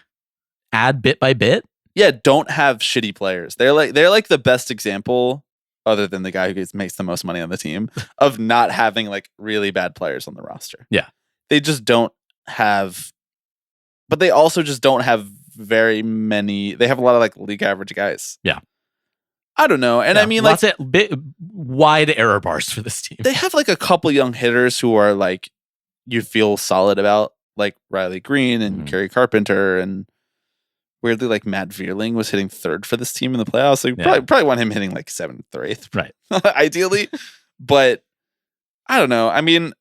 add bit by bit. Yeah, don't have shitty players. They're like the best example, other than the guy who makes the most money on the team, of not having like really bad players on the roster. Yeah. They just don't have, but they also just don't have very many. They have a lot of like league average guys. Yeah. I don't know. And Yeah, I mean, lots like, of wide error bars for this team. they have like a couple young hitters who are like, you feel solid about, like Riley Green and Kerry Carpenter, and weirdly, like Matt Vierling was hitting 3rd for this team in the playoffs. So you probably want him hitting like 7th or 8th, right? Ideally, but I don't know. I mean,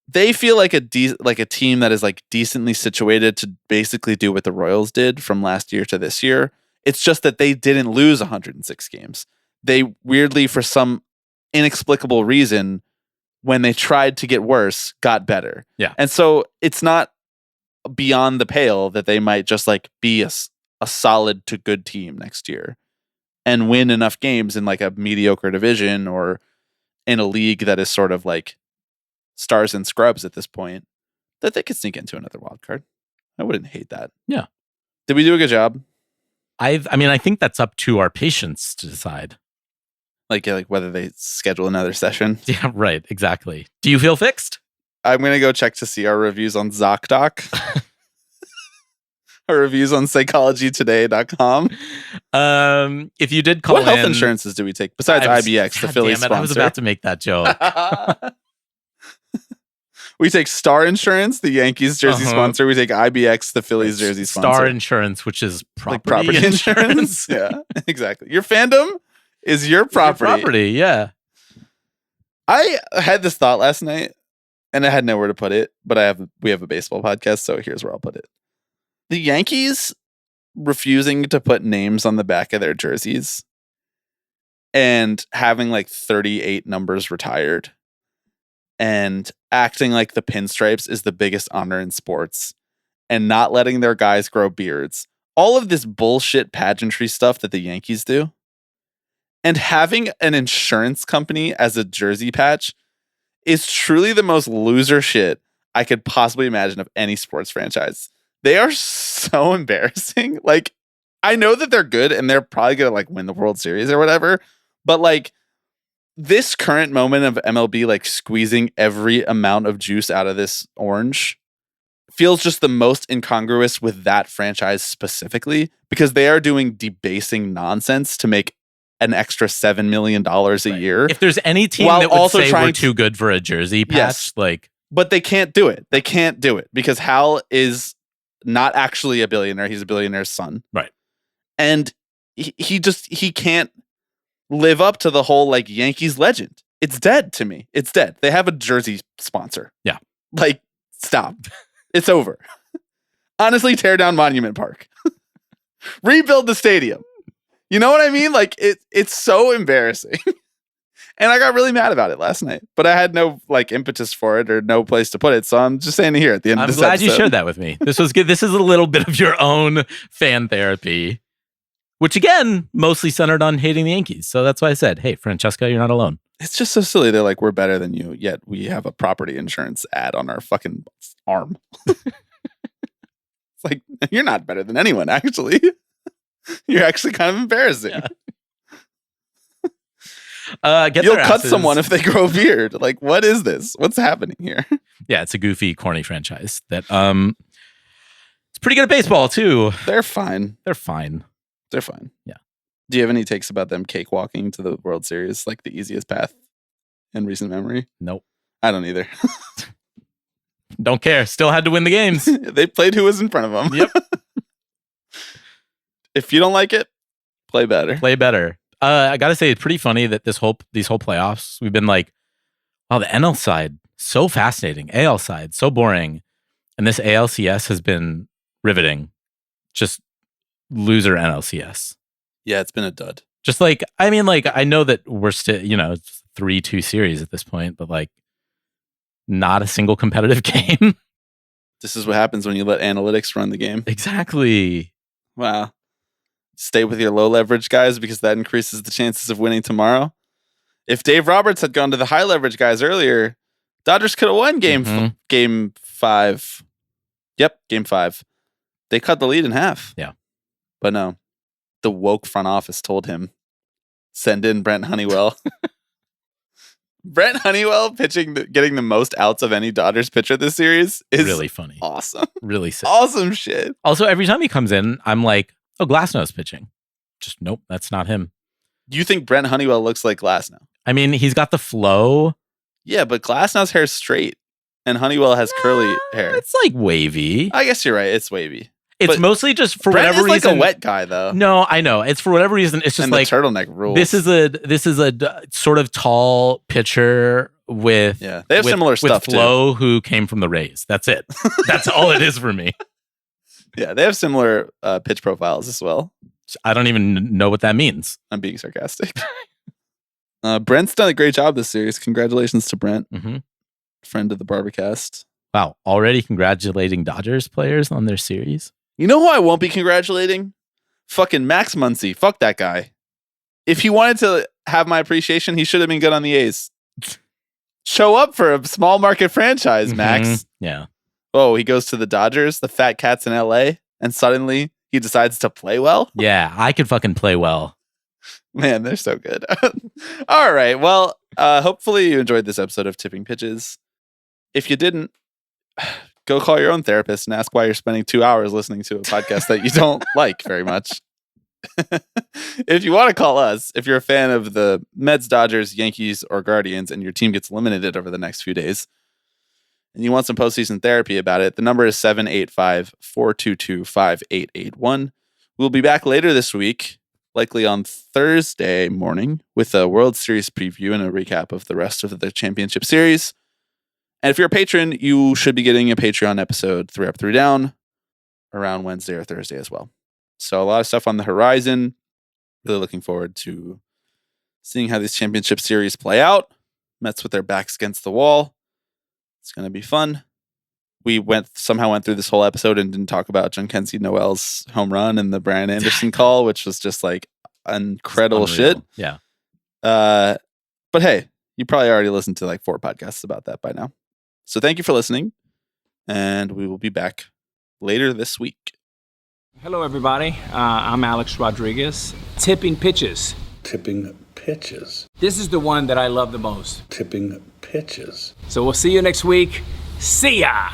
they feel like a team that is like decently situated to basically do what the Royals did from last year to this year. It's just that they didn't lose 106 games. They weirdly, for some inexplicable reason, when they tried to get worse, got better. Yeah. And so it's not beyond the pale that they might just like be a solid to good team next year and win enough games in like a mediocre division or in a league that is sort of like stars and scrubs at this point, that they could sneak into another wild card. I wouldn't hate that. Yeah. Did we do a good job? I think that's up to our patients to decide. Like whether they schedule another session. Yeah, right. Exactly. Do you feel fixed? I'm going to go check to see our reviews on ZocDoc. Our reviews on psychologytoday.com. If you did call what health in, insurances do we take besides IBX, the Philly sponsor? I was about to make that joke. We take Star Insurance, the Yankees jersey sponsor. We take IBX, the Phillies jersey sponsor. Star Insurance, which is property, like insurance. Yeah, exactly. Your fandom is your property. Your property, yeah. I had this thought last night, and I had nowhere to put it, but we have a baseball podcast, so here's where I'll put it. The Yankees refusing to put names on the back of their jerseys and having like 38 numbers retired and acting like the pinstripes is the biggest honor in sports and not letting their guys grow beards. All of this bullshit pageantry stuff that the Yankees do. And having an insurance company as a jersey patch is truly the most loser shit I could possibly imagine of any sports franchise. They are so embarrassing. Like, I know that they're good and they're probably going to like win the World Series or whatever, but like this current moment of MLB like squeezing every amount of juice out of this orange feels just the most incongruous with that franchise specifically, because they are doing debasing nonsense to make an extra $7 million a year. If there's any team while that would also say trying we're too good for a jersey patch, Yes. like, but they can't do it. They can't do it because Hal is not actually a billionaire. He's a billionaire's son. Right. And he can't live up to the whole like Yankees legend. It's dead to me. It's dead. They have a jersey sponsor. Yeah. Like, stop. It's over. Honestly, tear down Monument Park. Rebuild the stadium. You know what I mean? Like, it's so embarrassing. And I got really mad about it last night, but I had no like impetus for it or no place to put it. So I'm just saying it here at the end of this I'm glad episode. you shared that with me. This was good. This is a little bit of your own fan therapy, which again, mostly centered on hating the Yankees. So that's why I said, hey, Francesca, you're not alone. It's just so silly. They're like, we're better than you, yet we have a property insurance ad on our fucking arm. It's like, you're not better than anyone, actually. You're actually kind of embarrassing. Yeah. You'll cut someone if they grow a beard. Like, what is this? What's happening here? Yeah, it's a goofy, corny franchise that it's pretty good at baseball too. They're fine. They're fine. They're fine. Yeah. Do you have any takes about them cakewalking to the World Series, like the easiest path in recent memory? Nope. I don't either. Don't care. Still had to win the games. They played who was in front of them. Yep. If you don't like it, play better. Play better. I gotta say, it's pretty funny that these whole playoffs, we've been like, wow, the NL side so fascinating, AL side so boring, and this ALCS has been riveting. Just loser NLCS. Yeah, it's been a dud. Just like, I mean, like, I know that we're still, it's 3-2 series at this point, but like, not a single competitive game. This is what happens when you let analytics run the game. Exactly. Wow. Stay with your low leverage guys because that increases the chances of winning tomorrow. If Dave Roberts had gone to the high leverage guys earlier, Dodgers could have won game 5. Yep, game 5. They cut the lead in half. Yeah. But no, the woke front office told him, send in Brent Honeywell. Brent Honeywell getting the most outs of any Dodgers pitcher this series is really funny. Awesome. Really sick. Awesome shit. Also, every time he comes in, I'm like, oh, Glasnow's pitching. Just nope, that's not him. You think Brent Honeywell looks like Glasnow? I mean, he's got the flow. Yeah, but Glasnow's hair's straight and Honeywell has curly hair. It's like wavy. I guess you're right. It's wavy. It's But mostly just for Brent whatever is reason. like a wet guy, though. No, I know. It's for whatever reason. It's just And like the turtleneck rules. This is a sort of tall pitcher with they have with- similar stuff, with flow who came from the Rays. That's it. That's all it is for me. Yeah, they have similar pitch profiles as well. I don't even know what that means. I'm being sarcastic. Brent's done a great job this series. Congratulations to Brent, friend of the Barbacast. Wow, already congratulating Dodgers players on their series. You know who I won't be congratulating? Fucking Max Muncy. Fuck that guy. If he wanted to have my appreciation, he should have been good on the A's. Show up for a small market franchise, Max. Yeah. Oh, he goes to the Dodgers, the fat cats in LA, and suddenly he decides to play well? Yeah, I could fucking play well. Man, they're so good. All right. Well, hopefully you enjoyed this episode of Tipping Pitches. If you didn't, go call your own therapist and ask why you're spending 2 hours listening to a podcast that you don't like very much. If you want to call us, if you're a fan of the Mets, Dodgers, Yankees, or Guardians, and your team gets eliminated over the next few days, and you want some postseason therapy about it, the number is 785-422-5881. We'll be back later this week, likely on Thursday morning, with a World Series preview and a recap of the rest of the championship series. And if you're a patron, you should be getting a Patreon episode 3 Up, 3 Down around Wednesday or Thursday as well. So a lot of stuff on the horizon. Really looking forward to seeing how these championship series play out. Mets with their backs against the wall. It's going to be fun. We somehow went through this whole episode and didn't talk about Jhonkensy Noel's home run and the Brian Anderson call, which was just like incredible shit. Yeah. But hey, you probably already listened to like 4 podcasts about that by now. So thank you for listening, and we will be back later this week. Hello, everybody. I'm Alex Rodriguez. Tipping Pitches. Tipping pitches. This is the one that I love the most. Tipping pitches. So we'll see you next week. See ya!